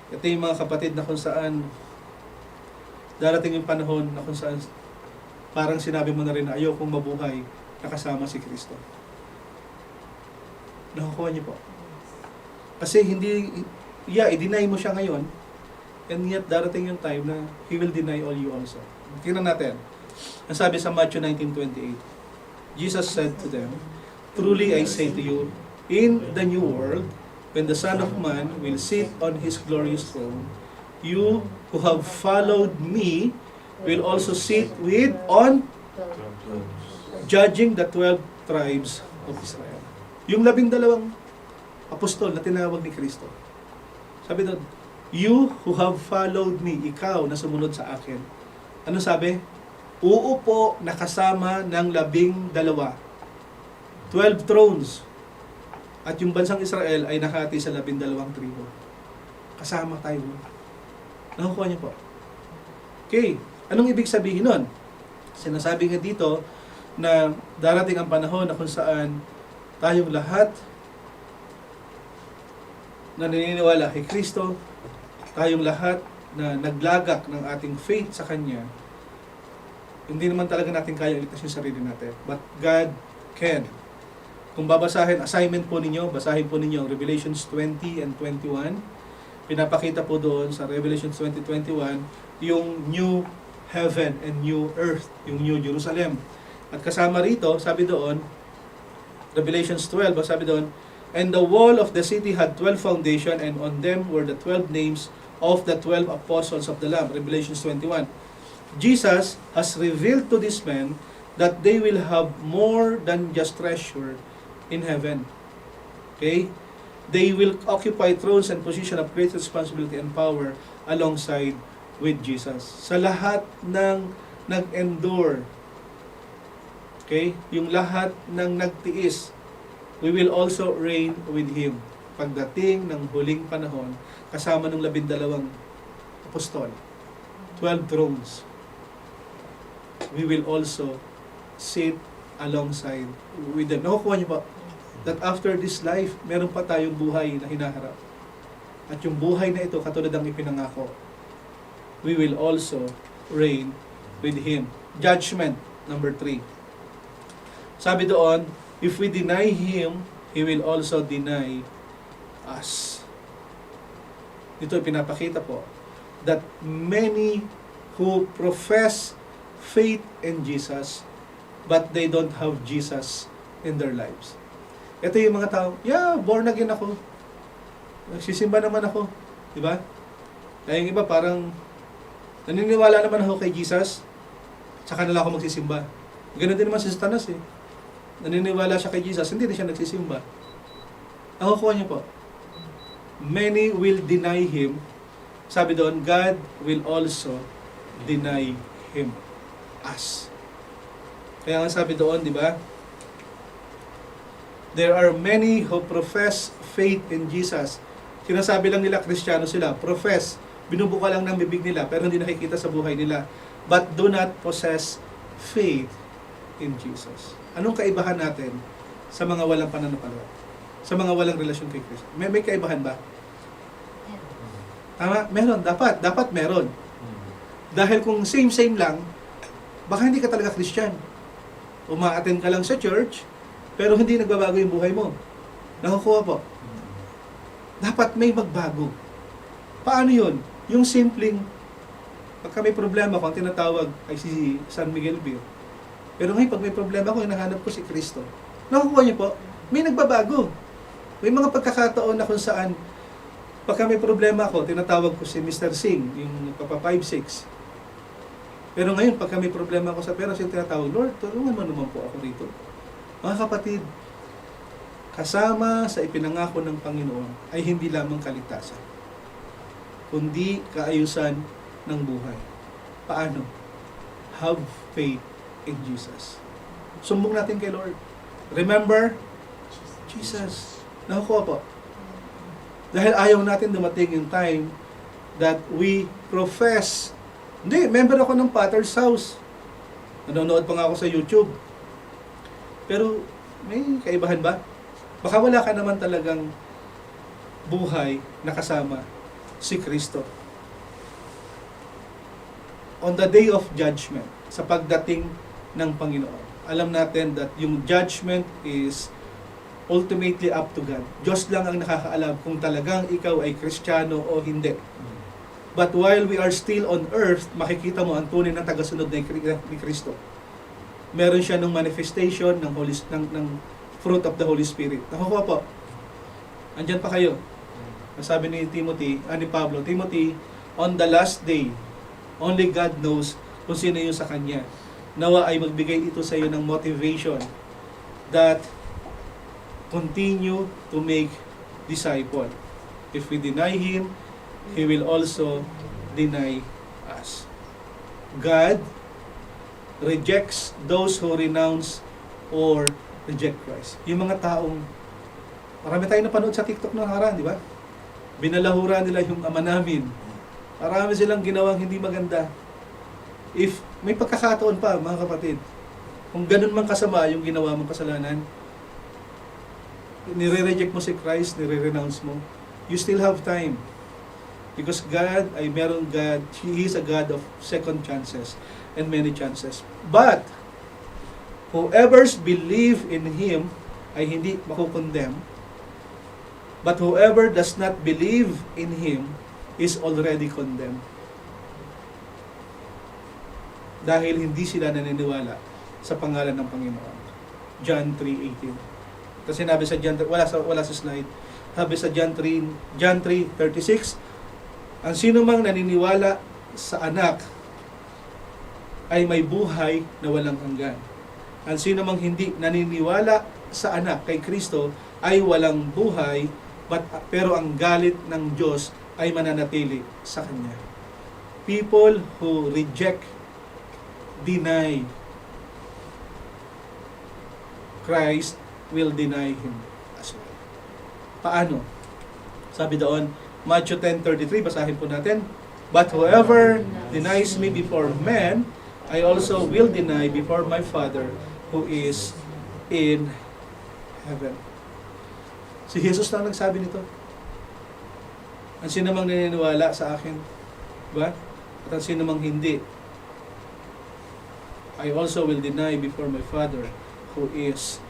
Ito yung mga kapatid na kung saan darating yung panahon na kung saan parang sinabi mo na rin na ayokong mabuhay na kasama si Kristo. Nakukuha niyo po. Kasi hindi, i-deny mo siya ngayon, and yet darating yung time na He will deny all you also. Tingnan natin. Ang sabi sa Matthew 19:28, Jesus said to them, truly I say to you, in the new world, when the Son of Man will sit on His glorious throne, you who have followed me will also sit on judging the 12 tribes of Israel. Yung 12 apostol na tinawag ni Kristo. Sabi doon, you who have followed me, ikaw na sumunod sa akin. Ano sabi? Uupo na kasama ng 12. 12 thrones. At yung bansang Israel ay nakati sa 12 tribo. Kasama tayo. Nakukuha niyo po. Okay. Anong ibig sabihin nun? Sinasabi nga dito na darating ang panahon na kung saan tayong lahat na naniniwala kay Kristo, tayong lahat na naglagak ng ating faith sa Kanya, hindi naman talaga natin kaya iligtas yung sarili natin. But God can. Kung babasahin, assignment po ninyo, basahin po ninyo ang Revelations 20 and 21. Pinapakita po doon sa Revelations 20:21 yung new heaven and new earth, yung new Jerusalem. At kasama rito, sabi doon, Revelations 12, sabi doon, And the wall of the city had 12 foundations, and on them were the 12 names of the 12 apostles of the Lamb. Revelation 21. Jesus has revealed to these men that they will have more than just treasure in heaven. Okay? They will occupy thrones and position of great responsibility and power alongside with Jesus. Sa lahat ng nag-endure, okay, yung lahat ng nagtiis, we will also reign with Him. Pagdating ng huling panahon, kasama ng 12 apostol, 12 thrones, we will also sit alongside with them. Nakukuha niyo pa that after this life, meron pa tayong buhay na hinaharap. At yung buhay na ito, katulad ng ipinangako, we will also reign with Him. Judgment, number 3. Sabi doon, if we deny Him, He will also deny us. Dito pinapakita po that many who profess faith in Jesus, but they don't have Jesus in their lives. Ito yung mga tao, yeah, born again ako. Nagsisimba naman ako. Diba? Kaya yung iba parang, naniniwala naman ako kay Jesus, tsaka na lang ako magsisimba. Ganun din naman si Satanas eh. Naniniwala siya kay Jesus, hindi na siya nagsisimba. Ang kukuha niyo po, many will deny Him. Sabi doon, God will also deny Him. Us. Kaya nga sabi doon, di ba? There are many who profess faith in Jesus. Sinasabi lang nila, Kristiyano sila. Profess. Binubuka lang ng bibig nila, pero hindi nakikita sa buhay nila. But do not possess faith in Jesus. Anong kaibahan natin sa mga walang pananampalataya? Sa mga walang relasyon kay Kristo? May kaibahan ba? Tama? Meron. Dapat meron. Dahil kung same lang, baka hindi ka talaga Christian. Uma-attend ka lang sa church, pero hindi nagbabago yung buhay mo. Nakukuha po. Dapat may magbago. Paano yun? Yung simpleng, pagka may problema ko, ang tinatawag ay si San Miguel Beer. Pero ngayon, pag may problema ko, hinahanap ko si Kristo. Nakukuha niyo po, may nagbabago. May mga pagkakataon na kung saan, pagka may problema ko, tinatawag ko si Mr. Singh, yung Papa 5'6". Pero ngayon, pagka may problema ako sa pera, siya tinatawag, Lord, tulungan mo naman po ako rito. Mga kapatid, kasama sa ipinangako ng Panginoon ay hindi lamang kaligtasan, kundi kaayusan ng buhay. Paano? Have faith in Jesus. Sumbong natin kay Lord. Remember, Jesus. Nakukuha po. Dahil ayaw natin dumating yung time that we profess. Hindi, member ako ng Potter's House. Nanonood pa nga ako sa YouTube. Pero, may kaibahan ba? Baka wala ka naman talagang buhay na kasama si Kristo. On the day of judgment, sa pagdating ng Panginoon, alam natin that yung judgment is ultimately up to God. Diyos lang ang nakakaalam kung talagang ikaw ay Kristiyano o hindi. But while we are still on earth, makikita mo ang tunay na tagasunod ni Kristo. Meron siya ng manifestation ng fruit of the Holy Spirit. Nakukuha po. Andyan pa kayo. Sabi ni Timothy, ni Pablo, Timothy, on the last day, only God knows kung sino yung sa Kanya. Nawa ay magbigay ito sa iyo ng motivation that continue to make disciple. If we deny Him, He will also deny us. God rejects those who renounce or reject Christ. Yung mga taong, marami tayong napanood sa TikTok noong nakaraan, di ba? Binalahura nila yung ama namin. Marami silang ginawang hindi maganda. If may pagkakataon pa, mga kapatid, kung ganun man kasama yung ginawa mong kasalanan, nire-reject mo si Christ, nire-renounce mo, you still have time. Because God ay meron God, He is a God of second chances and many chances. But, whoever's believe in Him ay hindi makukondemn. But whoever does not believe in Him is already condemned. Dahil hindi sila naniniwala sa pangalan ng Panginoon. John 3:18. Kasi sinabi sa wala sa slide. Sabi sa John 3:36, ang sino mang naniniwala sa anak ay may buhay na walang hanggan. Ang sino mang hindi naniniwala sa anak kay Kristo ay walang buhay, pero ang galit ng Diyos ay mananatili sa kanya. People who reject, deny Christ will deny Him as well. Paano? Sabi doon, Matthew 10:33, basahin po natin. But whoever denies me before men, I also will deny before my Father who is in heaven. Si Jesus lang nagsabi nito. Ang sino mang naniniwala sa akin, diba? At ang sino mang hindi, I also will deny before my Father who is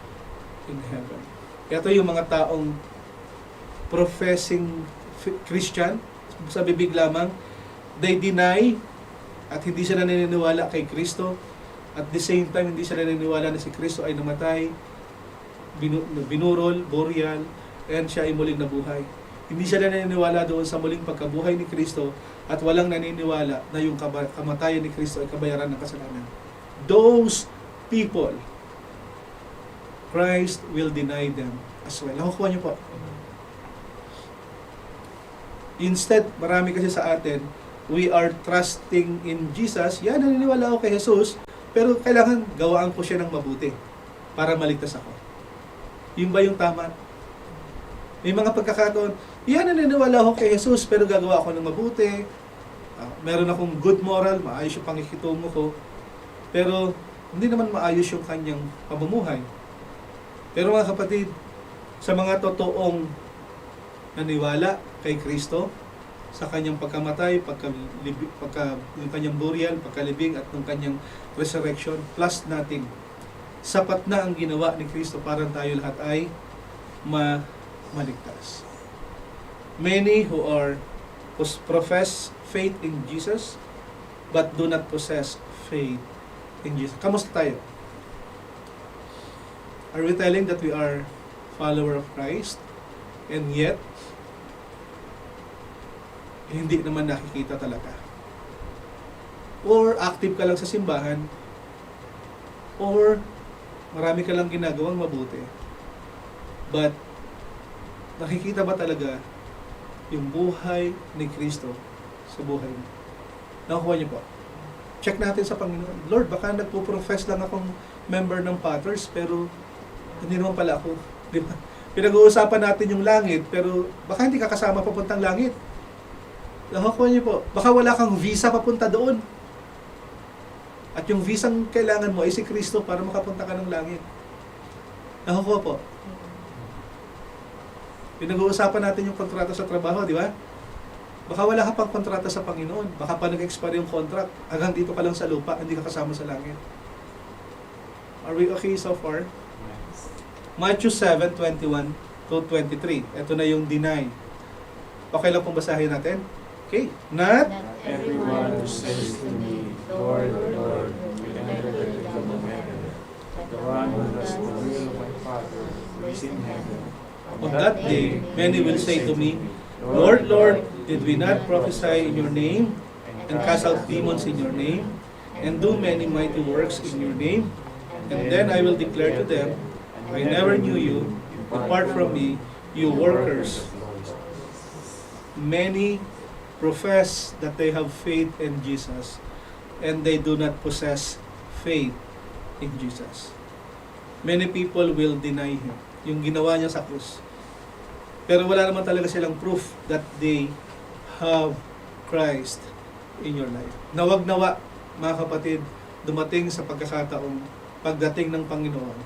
in heaven. Ito yung mga taong professing Christian, sa bibig lamang, they deny at hindi sila naniniwala kay Kristo. At the same time, hindi sila naniniwala na si Kristo ay namatay, binurol, burial, and siya ay muling nabuhay. Hindi sila naniniwala doon sa muling pagkabuhay ni Kristo at walang naniniwala na yung kamatayan ni Kristo ay kabayaran ng kasalanan. Those people, Christ will deny them as well. Nakukuha niyo po. Instead, marami kasi sa atin, we are trusting in Jesus. Yan, naniniwala ako kay Jesus, pero kailangan gawaan ko siya ng mabuti para maligtas ako. Yun ba yung tama? May mga pagkakataon, yan, naniniwala ako kay Jesus, pero gagawa ako ng mabuti. Meron akong good moral, maayos yung pangikitungo ko, pero hindi naman maayos yung kanyang pamumuhay. Pero mga kapatid, sa mga totoong naniwala kay Kristo, sa kanyang pagkamatay, yung kanyang burial, pagkalibing, at ng kanyang resurrection, plus natin, sapat na ang ginawa ni Kristo para tayo lahat ay maligtas. Many who profess faith in Jesus, but do not possess faith in Jesus. Kamusta tayo? Are we telling that we are follower of Christ, and yet hindi naman nakikita talaga? Or active ka lang sa simbahan, or marami ka lang ginagawang mabuti, but nakikita ba talaga yung buhay ni Kristo sa buhay mo? Nakuha niyo po. Check natin sa Panginoon. Lord, baka nagpo-profess lang akong member ng Patters, pero hindi naman pala ako. Di ba? Pinag-uusapan natin yung langit, pero baka hindi ka kasama papuntang langit. Nakuha niyo po. Baka wala kang visa papunta doon. At yung visang kailangan mo ay si Kristo para makapunta ka ng langit. Nakuha po. Pinag-uusapan natin yung kontrata sa trabaho, di ba? Baka wala ka pang kontrata sa Panginoon. Baka pa nag-expire yung contract. Hanggang dito ka lang sa lupa, hindi ka kasama sa langit. Are we okay so far? Matthew 7:21 to 23. Ito na yung deny. Okay lang pong basahin natin? Okay. Not Everyone who says to me, Lord, Lord, will enter the kingdom of heaven, but the one who does the will of my Father who is in heaven. on that day, many will say to me, Lord, Lord, did we not prophesy in your name, and cast out demons in your name, and do many mighty works in your name? And then I will declare to them, I never knew you. Depart from me, you workers. Many profess that they have faith in Jesus, and they do not possess faith in Jesus. Many people will deny Him, yung ginawa niya sa krus. Pero wala naman talaga silang proof that they have Christ in your life. Nawag-nawa, mga kapatid, dumating sa pagkakataong pagdating ng Panginoon,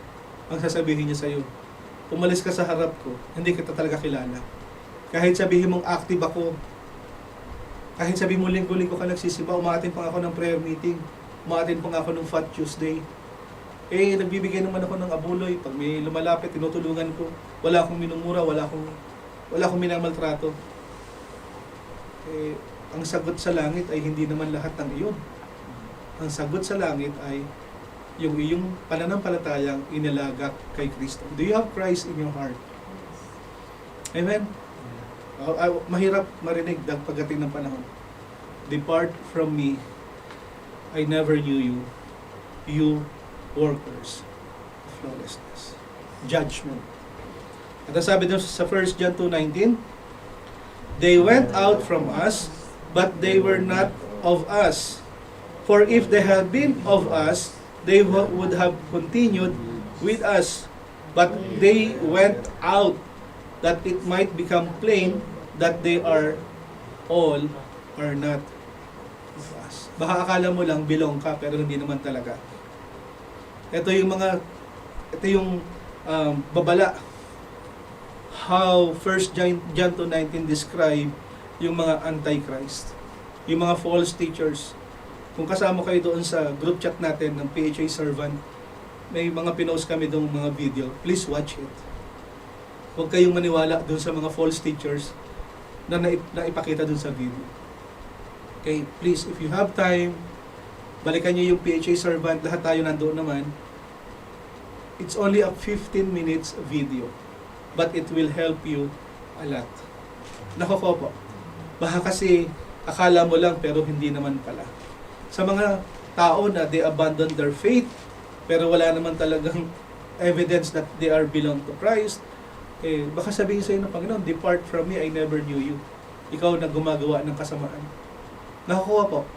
ang sasabihin niya sa iyo, umalis ka sa harap ko, hindi kita talaga kilala. Kahit sabihin mong active ako, kahit sabihin mo linggo-linggo ka nagsisimba, umaatin pa ako ng prayer meeting, umaatin pa ako ng Fat Tuesday, nagbibigay naman ako ng abuloy, pag may lumalapit, tinutulungan ko, wala akong minumura, wala akong minamaltrato. Ang sagot sa langit ay hindi naman lahat ng iyon. Ang sagot sa langit ay yung iyong pananampalatayang inilagak kay Kristo. Do you have Christ in your heart? Amen? Mahirap marinig pagdating ng panahon. Depart from me, I never knew you, you workers of lawlessness. Judgment. At ang sabi doon sa 1 John 2:19, they went out from us, but they were not of us. For if they had been of us, they would have continued with us. But they went out, that it might become plain that they are all are not of us. Baka akala mo lang belong ka, pero hindi naman talaga. Ito yung babala. How 1 John 2:19 describe yung mga antichrist, yung mga false teachers. Kung kasama kayo doon sa group chat natin ng PHA Servant, may mga pinost kami doon mga video. Please watch it. Huwag kayong maniwala doon sa mga false teachers na naipakita doon sa video. Okay, please, if you have time, balikan nyo yung PHA Servant, lahat tayo nandoon naman. It's only a 15 minutes video, but it will help you a lot. Nako po, baka kasi akala mo lang pero hindi naman pala. Sa mga tao na they abandon their faith, pero wala naman talagang evidence that they are belong to Christ, baka sabihin sa iyo ng Panginoon, depart from me, I never knew you. Ikaw na gumagawa ng kasamaan. Nakakuha po.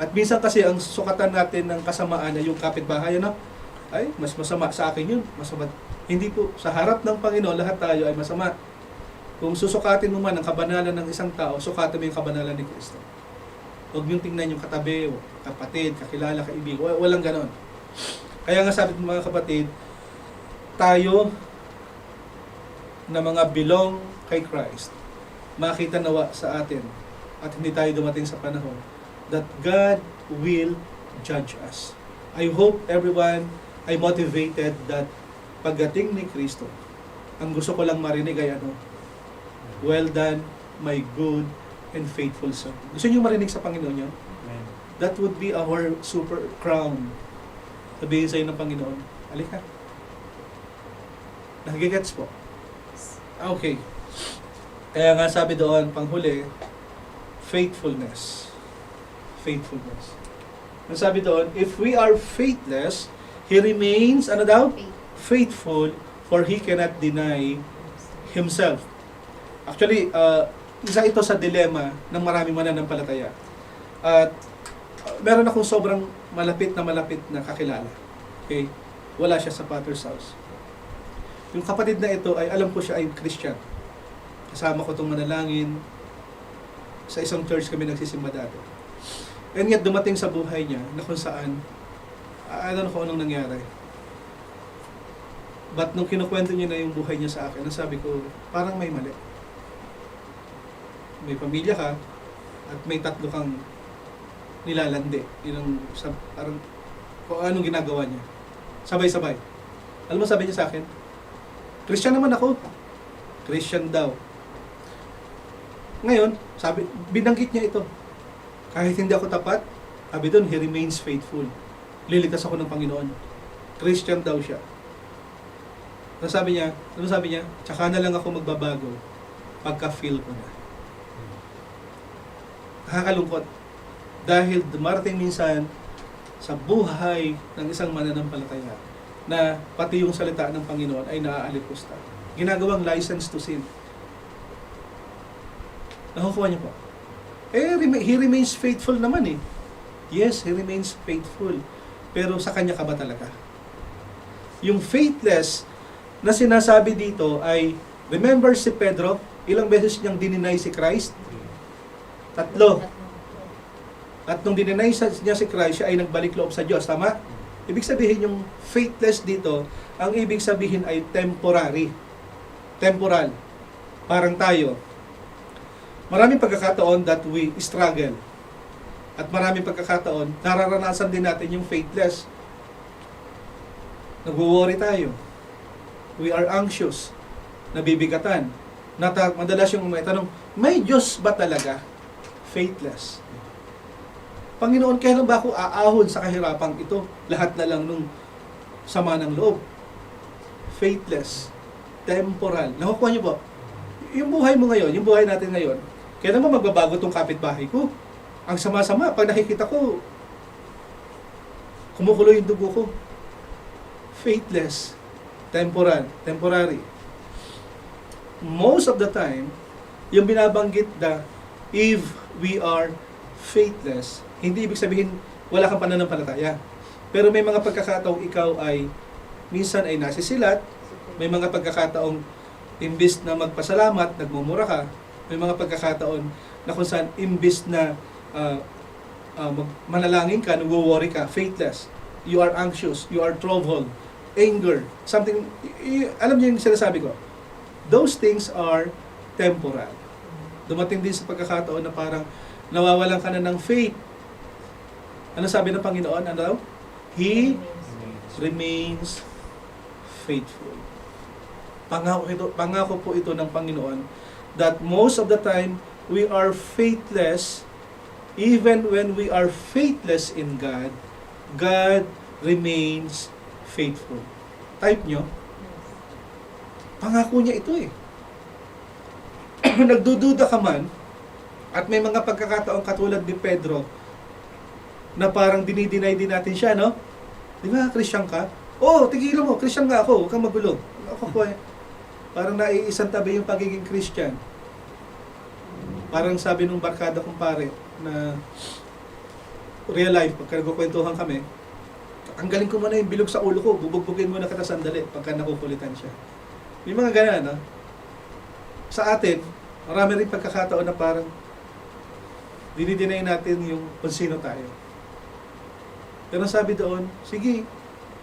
At minsan kasi ang sukatan natin ng kasamaan ay yung kapitbahay, ano? Ay, mas masama sa akin yun. Masama. Hindi po, sa harap ng Panginoon, lahat tayo ay masama. Kung susukatin mo man ang kabanalan ng isang tao, sukatin mo yung kabanalan ni Kristo. Huwag niyong tingnan yung katabi, kapatid, kakilala, kaibig. Walang ganon. Kaya nga sabi ng mga kapatid, tayo na mga belong kay Christ, makita nawa sa atin at hindi tayo dumating sa panahon that God will judge us. I hope everyone ay motivated that pagdating ni Kristo, ang gusto ko lang marinig ay ano, well done, my good and faithful son. Gusto niyo marinig sa Panginoon yun? Amen. That would be our super crown. Sabihin sa'yo ng Panginoon, alika. Nagigets po. Okay. Kaya nga sabi doon, panghuli, faithfulness. Faithfulness. Ang sabi doon, if we are faithless, He remains, ano daw? Faithful, for He cannot deny Himself. Actually, isa ito sa dilema ng maraming mananampalataya. At meron akong sobrang malapit na kakilala. Okay? Wala siya sa Potter's house. Yung kapatid na ito ay alam ko siya ay Christian. Kasama ko itong manalangin. Sa isang church kami nagsisimba dati. And yet dumating sa buhay niya na kung saan, I don't know kung anong nangyari. But nung kinukwento niya na yung buhay niya sa akin, nasabi ko, parang may mali. May pamilya ka, at may tatlo kang nilalandi. Yun ang, parang, kung anong ginagawa niya. Sabay-sabay. Alam mo sabi niya sa akin? Christian naman ako. Christian daw. Ngayon, sabi, binanggit niya ito. Kahit hindi ako tapat, sabi doon, He remains faithful. Liligtas ako ng Panginoon. Christian daw siya. Ano sabi niya? Tsaka na lang ako magbabago pagka-feel ko na. Nakakalungkot. Dahil dumarating minsan sa buhay ng isang mananampalataya na pati yung salita ng Panginoon ay naaalipusta. Ginagawang license to sin. Nakukuha niyo po. He remains faithful naman eh. Yes, He remains faithful. Pero sa Kanya ka ba talaga? Yung faithless na sinasabi dito ay, remember si Pedro, ilang beses niyang dininay si Christ? 3. At nung dininay niya si Christ, siya ay nagbalik loob sa Diyos. Tama? Ibig sabihin yung faithless dito, ang ibig sabihin ay temporary. Temporal. Parang tayo. Maraming pagkakataon that we struggle. At maraming pagkakataon, nararanasan din natin yung faithless. Nag-worry tayo. We are anxious. Nabibigatan. Madalas yung may tanong, may Diyos ba talaga? Faithless. Panginoon, kailan ba ako aahon sa kahirapang ito? Lahat na lang nung sama ng loob. Faithless. Temporal. Nakukuha niyo po? Yung buhay mo ngayon, yung buhay natin ngayon, kailan ba magbabago tong kapitbahay ko? Ang sama-sama, pag nakikita ko, kumukulo yung dugo ko. Faithless. Temporal. Temporary. Most of the time, yung binabanggit na if we are faithless, hindi ibig sabihin wala kang pananampalataya. Pero may mga pagkakataong ikaw ay minsan ay nasisilat, may mga pagkakataong imbis na magpasalamat, nagmumura ka, may mga pagkakataon na kung saan imbis na manalangin ka, nag-worry ka, faithless. You are anxious, you are troubled, anger, something, alam niyo yung sinasabi ko? Those things are temporal. Dumating din sa pagkakataon na parang nawawalan ka na ng faith. Ano sabi ng Panginoon? Ano daw? He remains faithful. Pangako po ito ng Panginoon that most of the time we are faithless. Even when we are faithless in God, God remains faithful. Type nyo. Pangako niya ito eh. Nagdududa ka man, at may mga pagkakataong katulad ni Pedro, na parang dinideny din natin siya, no? Di ba, Christian ka? Oh, tigilan mo, Christian nga ako, huwag kang magulo. Ako po eh. Parang naiisang tabi yung pagiging Christian. Parang sabi nung barkada kong pare, na real life, pagka nagkukwentuhan kami, tanggalin ko muna yung bilog sa ulo ko, bubugbugin muna kita sandali pagka nakukulitan siya. May mga ganyan, no? Sa atin, marami rin pagkakataon na parang dinideny natin yung kung sino tayo. Pero sabi doon, sige,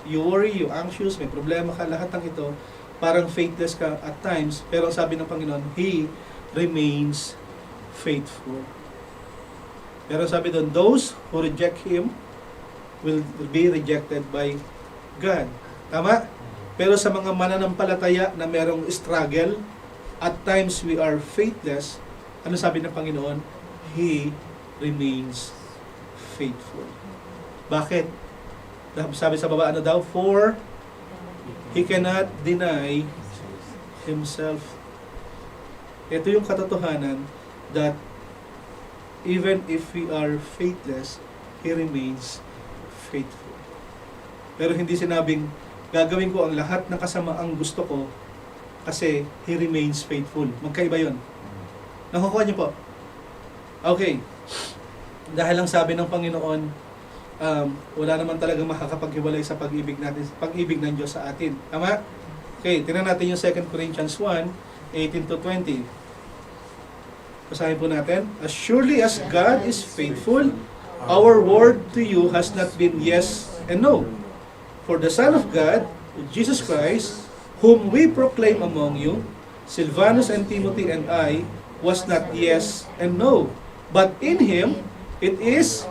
you worry, you anxious, may problema ka, lahat ng ito, parang faithless ka at times, pero sabi ng Panginoon, He remains faithful. Pero sabi doon, those who reject Him will be rejected by God. Tama? Pero sa mga mananampalataya na merong struggle, at times we are faithless, ano sabi ng Panginoon? He remains faithful. Bakit? Sabi sa baba, ano daw? For He cannot deny Himself. Ito yung katotohanan that even if we are faithless, He remains faithful. Pero hindi sinabing, gagawin ko ang lahat ng kasamaang gusto ko kasi He remains faithful. Magkaiba yun. Nakukuha niyo po? Okay. Dahil lang sabi ng Panginoon, wala naman talagang makakapaghiwalay sa pag-ibig natin, pag-ibig ng Diyos sa atin. Tama? Okay, tingnan natin yung 2 Corinthians 1:18-20. Basahin po natin. As surely as God is faithful, our word to you has not been yes and no. For the Son of God, Jesus Christ, whom we proclaim among you, Silvanus and Timothy and I, was not yes and no. But in Him, it is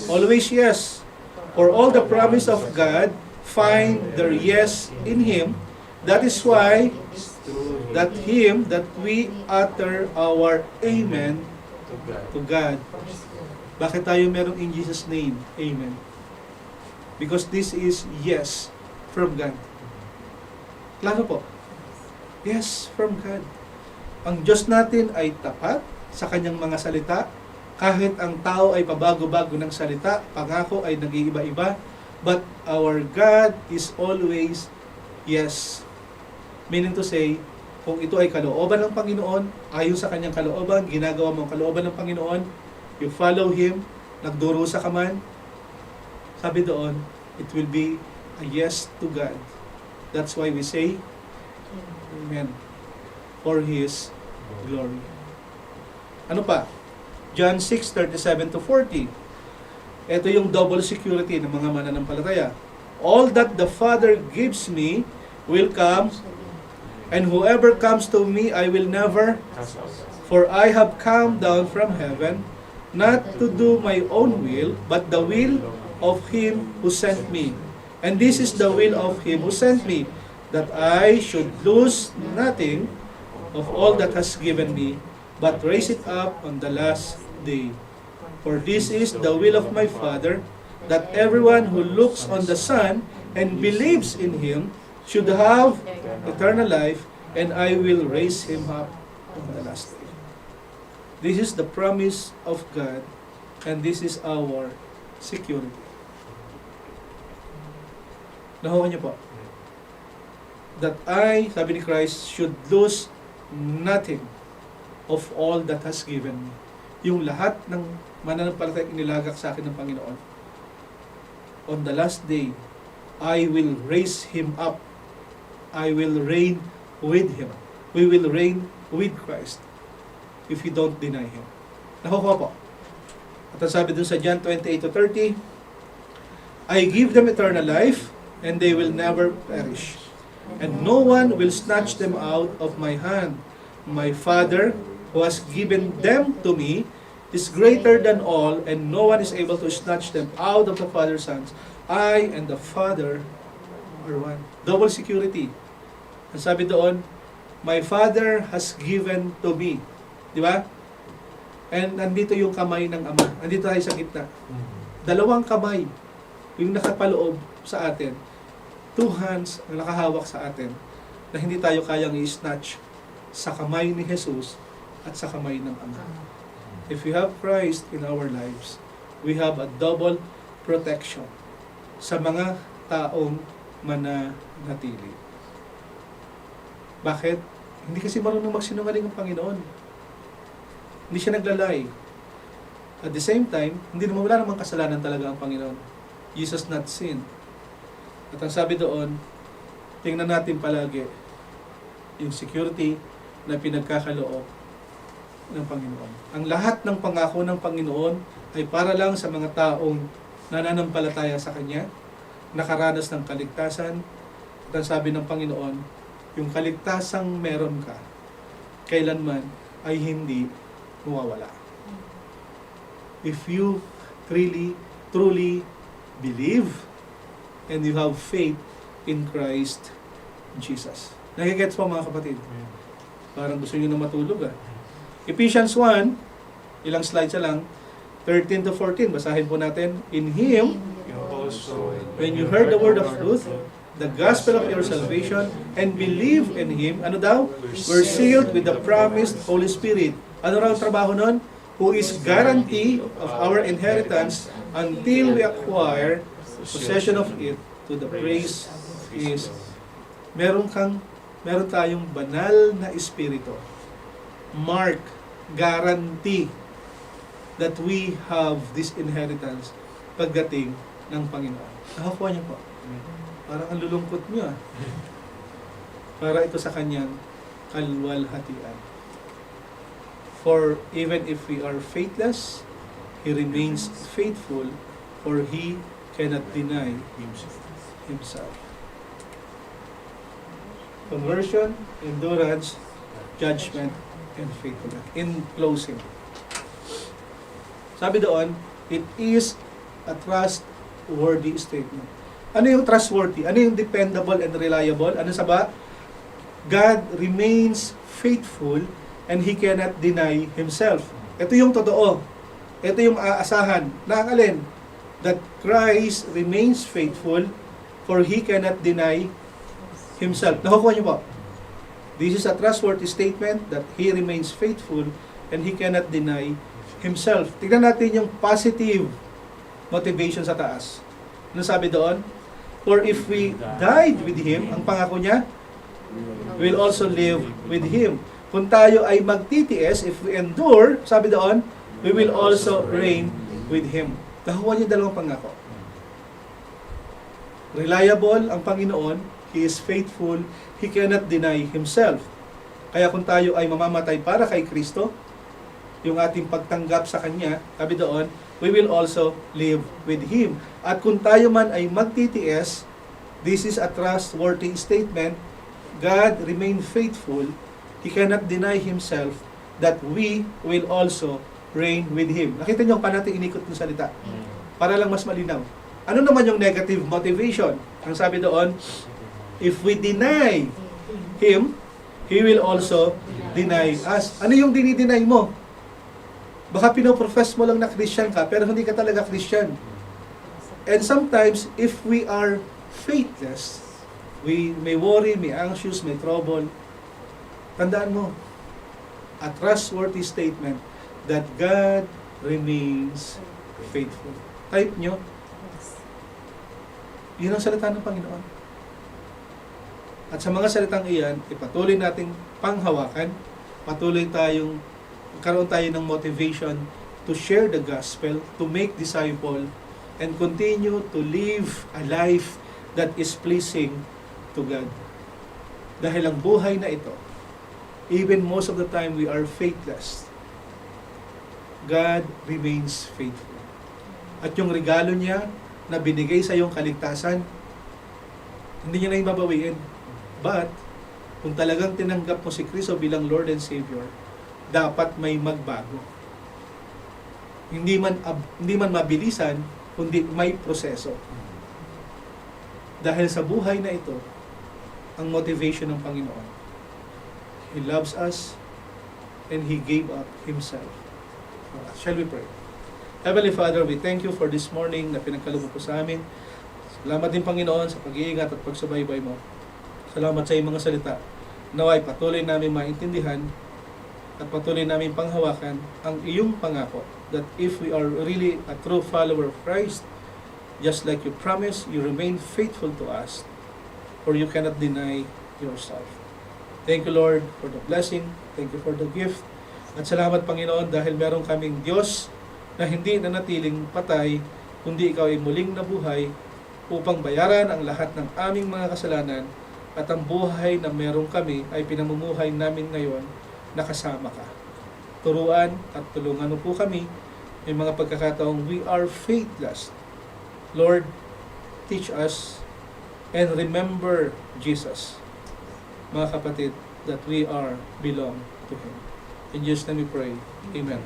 always yes. For all the promise of God find their yes in Him. That is why that we utter our amen to God. Bakit tayo merong in Jesus' name? Amen. Because this is yes from God. Klaro po. Yes from God. Ang Diyos natin ay tapat sa kanyang mga salita. Kahit ang tao ay pabago-bago ng salita, pangako ay nag-iiba-iba. But our God is always yes. Meaning to say, kung ito ay kalooban ng Panginoon, ayon sa kanyang kalooban, ginagawa mo ang kalooban ng Panginoon, you follow Him, nagdurusa ka man, sabi doon, it will be a yes to God. That's why we say, Amen. For His glory. Ano pa? John 6:37-40. Ito yung double security ng mga mananampalataya. All that the Father gives me will come, and whoever comes to me I will never, for I have come down from heaven, not to do my own will, but the will of Him who sent me. And this is the will of Him who sent me, that I should lose nothing of all that has given me, but raise it up on the last day. For this is the will of my Father, that everyone who looks on the Son and believes in Him should have eternal life, and I will raise him up on the last day. This is the promise of God, and this is our security. Nakuha niyo po? That I, sabi ni Christ, should lose nothing of all that has given me. Yung lahat ng mananampalataya inilagak sa akin ng Panginoon. On the last day, I will raise him up. I will reign with him. We will reign with Christ if we don't deny him. Nakuha po. At ang sabi dun sa John 28-30, I give them eternal life, and they will never perish, and no one will snatch them out of my hand. My Father, who has given them to me, is greater than all, and no one is able to snatch them out of the Father's hands. I and the Father are one. Double security. Ang sabi doon, my Father has given to me. Di ba? And nandito yung kamay ng Ama. Nandito tayo sa gitna. Dalawang kamay yung nakapaloob sa atin. Two hands ang nakahawak sa atin na hindi tayo kayang i-snatch sa kamay ni Jesus at sa kamay ng Ama. If we have Christ in our lives, we have a double protection sa mga taong mananatili. Bakit? Hindi kasi marunong magsinungaling ang Panginoon. Hindi siya naglalay. At the same time, wala namang kasalanan talaga ang Panginoon. Jesus not sinned. At ang sabi doon, tingnan natin palagi yung security na pinagkakaloob ng Panginoon. Ang lahat ng pangako ng Panginoon ay para lang sa mga taong nananampalataya sa Kanya, nakaranas ng kaligtasan. At ang sabi ng Panginoon, yung kaligtasang meron ka, kailanman ay hindi mawawala. If you truly believe and you have faith in Christ Jesus. Nakikets po mga kapatid? Parang gusto nyo na matulog Ephesians 1, ilang slides lang, 13 to 14, basahin po natin. In Him, when you heard the word of truth, the gospel of your salvation, and believe in Him, ano daw? We're sealed with the promised Holy Spirit. Ano raw ang trabaho nun? Who is guarantee of our inheritance until we acquire possession of it to the praise is meron tayong banal na espiritu. Mark, guarantee that we have this inheritance pagdating ng Panginoon. Nakakuha niyo po. Parang ang lulungkot niyo Para ito sa kanyang kalwalhatian. For even if we are faithless, He remains faithful, for He cannot deny Himself. Conversion, endurance, judgment, and faithfulness. In closing, sabi doon, it is a trustworthy statement. Ano yung trustworthy? Ano yung dependable and reliable? Ano sa ba? God remains faithful and He cannot deny Himself. Ito yung totoo. Ito yung aasahan. Nakakalin? That Christ remains faithful, for He cannot deny Himself. Nakukuha niyo po? This is a trustworthy statement that He remains faithful and He cannot deny Himself. Tignan natin yung positive motivation sa taas. Ano sabi doon? For if we died with Him, ang pangako niya, we'll also live with Him. Kung tayo ay magtitiis, if we endure, sabi doon, we will also reign with Him. Nakuha niyo dalawang pangako. Reliable ang Panginoon, He is faithful, He cannot deny Himself. Kaya kung tayo ay mamamatay para kay Kristo, yung ating pagtanggap sa Kanya, sabi doon, we will also live with Him. At kung tayo man ay magtitiis, this is a trustworthy statement, God remain faithful, He cannot deny Himself, that we will also reign with Him. Nakita niyo pa natin inikot ng salita. Para lang mas malinaw. Ano naman yung negative motivation? Ang sabi doon, if we deny Him, He will also deny us. Ano yung dinideny mo? Baka pinoprofess mo lang na Christian ka, pero hindi ka talaga Christian. And sometimes, if we are faithless, we may worry, may anxious, may trouble, tandaan mo, a trustworthy statement that God remains faithful. Type nyo, yun ang salita ng Panginoon. At sa mga salitang iyan, ipatuloy nating panghawakan, patuloy karoon tayo ng motivation to share the gospel, to make disciple, and continue to live a life that is pleasing to God. Dahil ang buhay na ito, even most of the time we are faithless, God remains faithful. At yung regalo niya na binigay sa iyong kaligtasan, hindi niya na ibabawiin. But, kung talagang tinanggap mo si Kristo bilang Lord and Savior, dapat may magbago. Hindi man mabilisan, kundi may proseso. Dahil sa buhay na ito, ang motivation ng Panginoon. He loves us and He gave up Himself for us. Shall we pray? Heavenly Father, we thank you for this morning na pinagkaloob mo po sa amin. Salamat din, Panginoon, sa pag-iingat at pagsubaybay mo. Salamat sa iyong mga salita. Naway patuloy namin maintindihan at patuloy namin panghawakan ang iyong pangako that if we are really a true follower of Christ, just like you promised, you remain faithful to us, for you cannot deny yourself. Thank you, Lord, for the blessing. Thank you for the gift. At salamat, Panginoon, dahil meron kaming Diyos na hindi nanatiling patay, kundi ikaw ay muling nabuhay upang bayaran ang lahat ng aming mga kasalanan, at ang buhay na meron kami ay pinamumuhay namin ngayon na kasama ka. Turuan at tulungan mo po kami. May mga pagkakataong we are faithless. Lord, teach us and remember Jesus, mga kapatid, that we belong to Him. In Jesus' name we pray. Amen.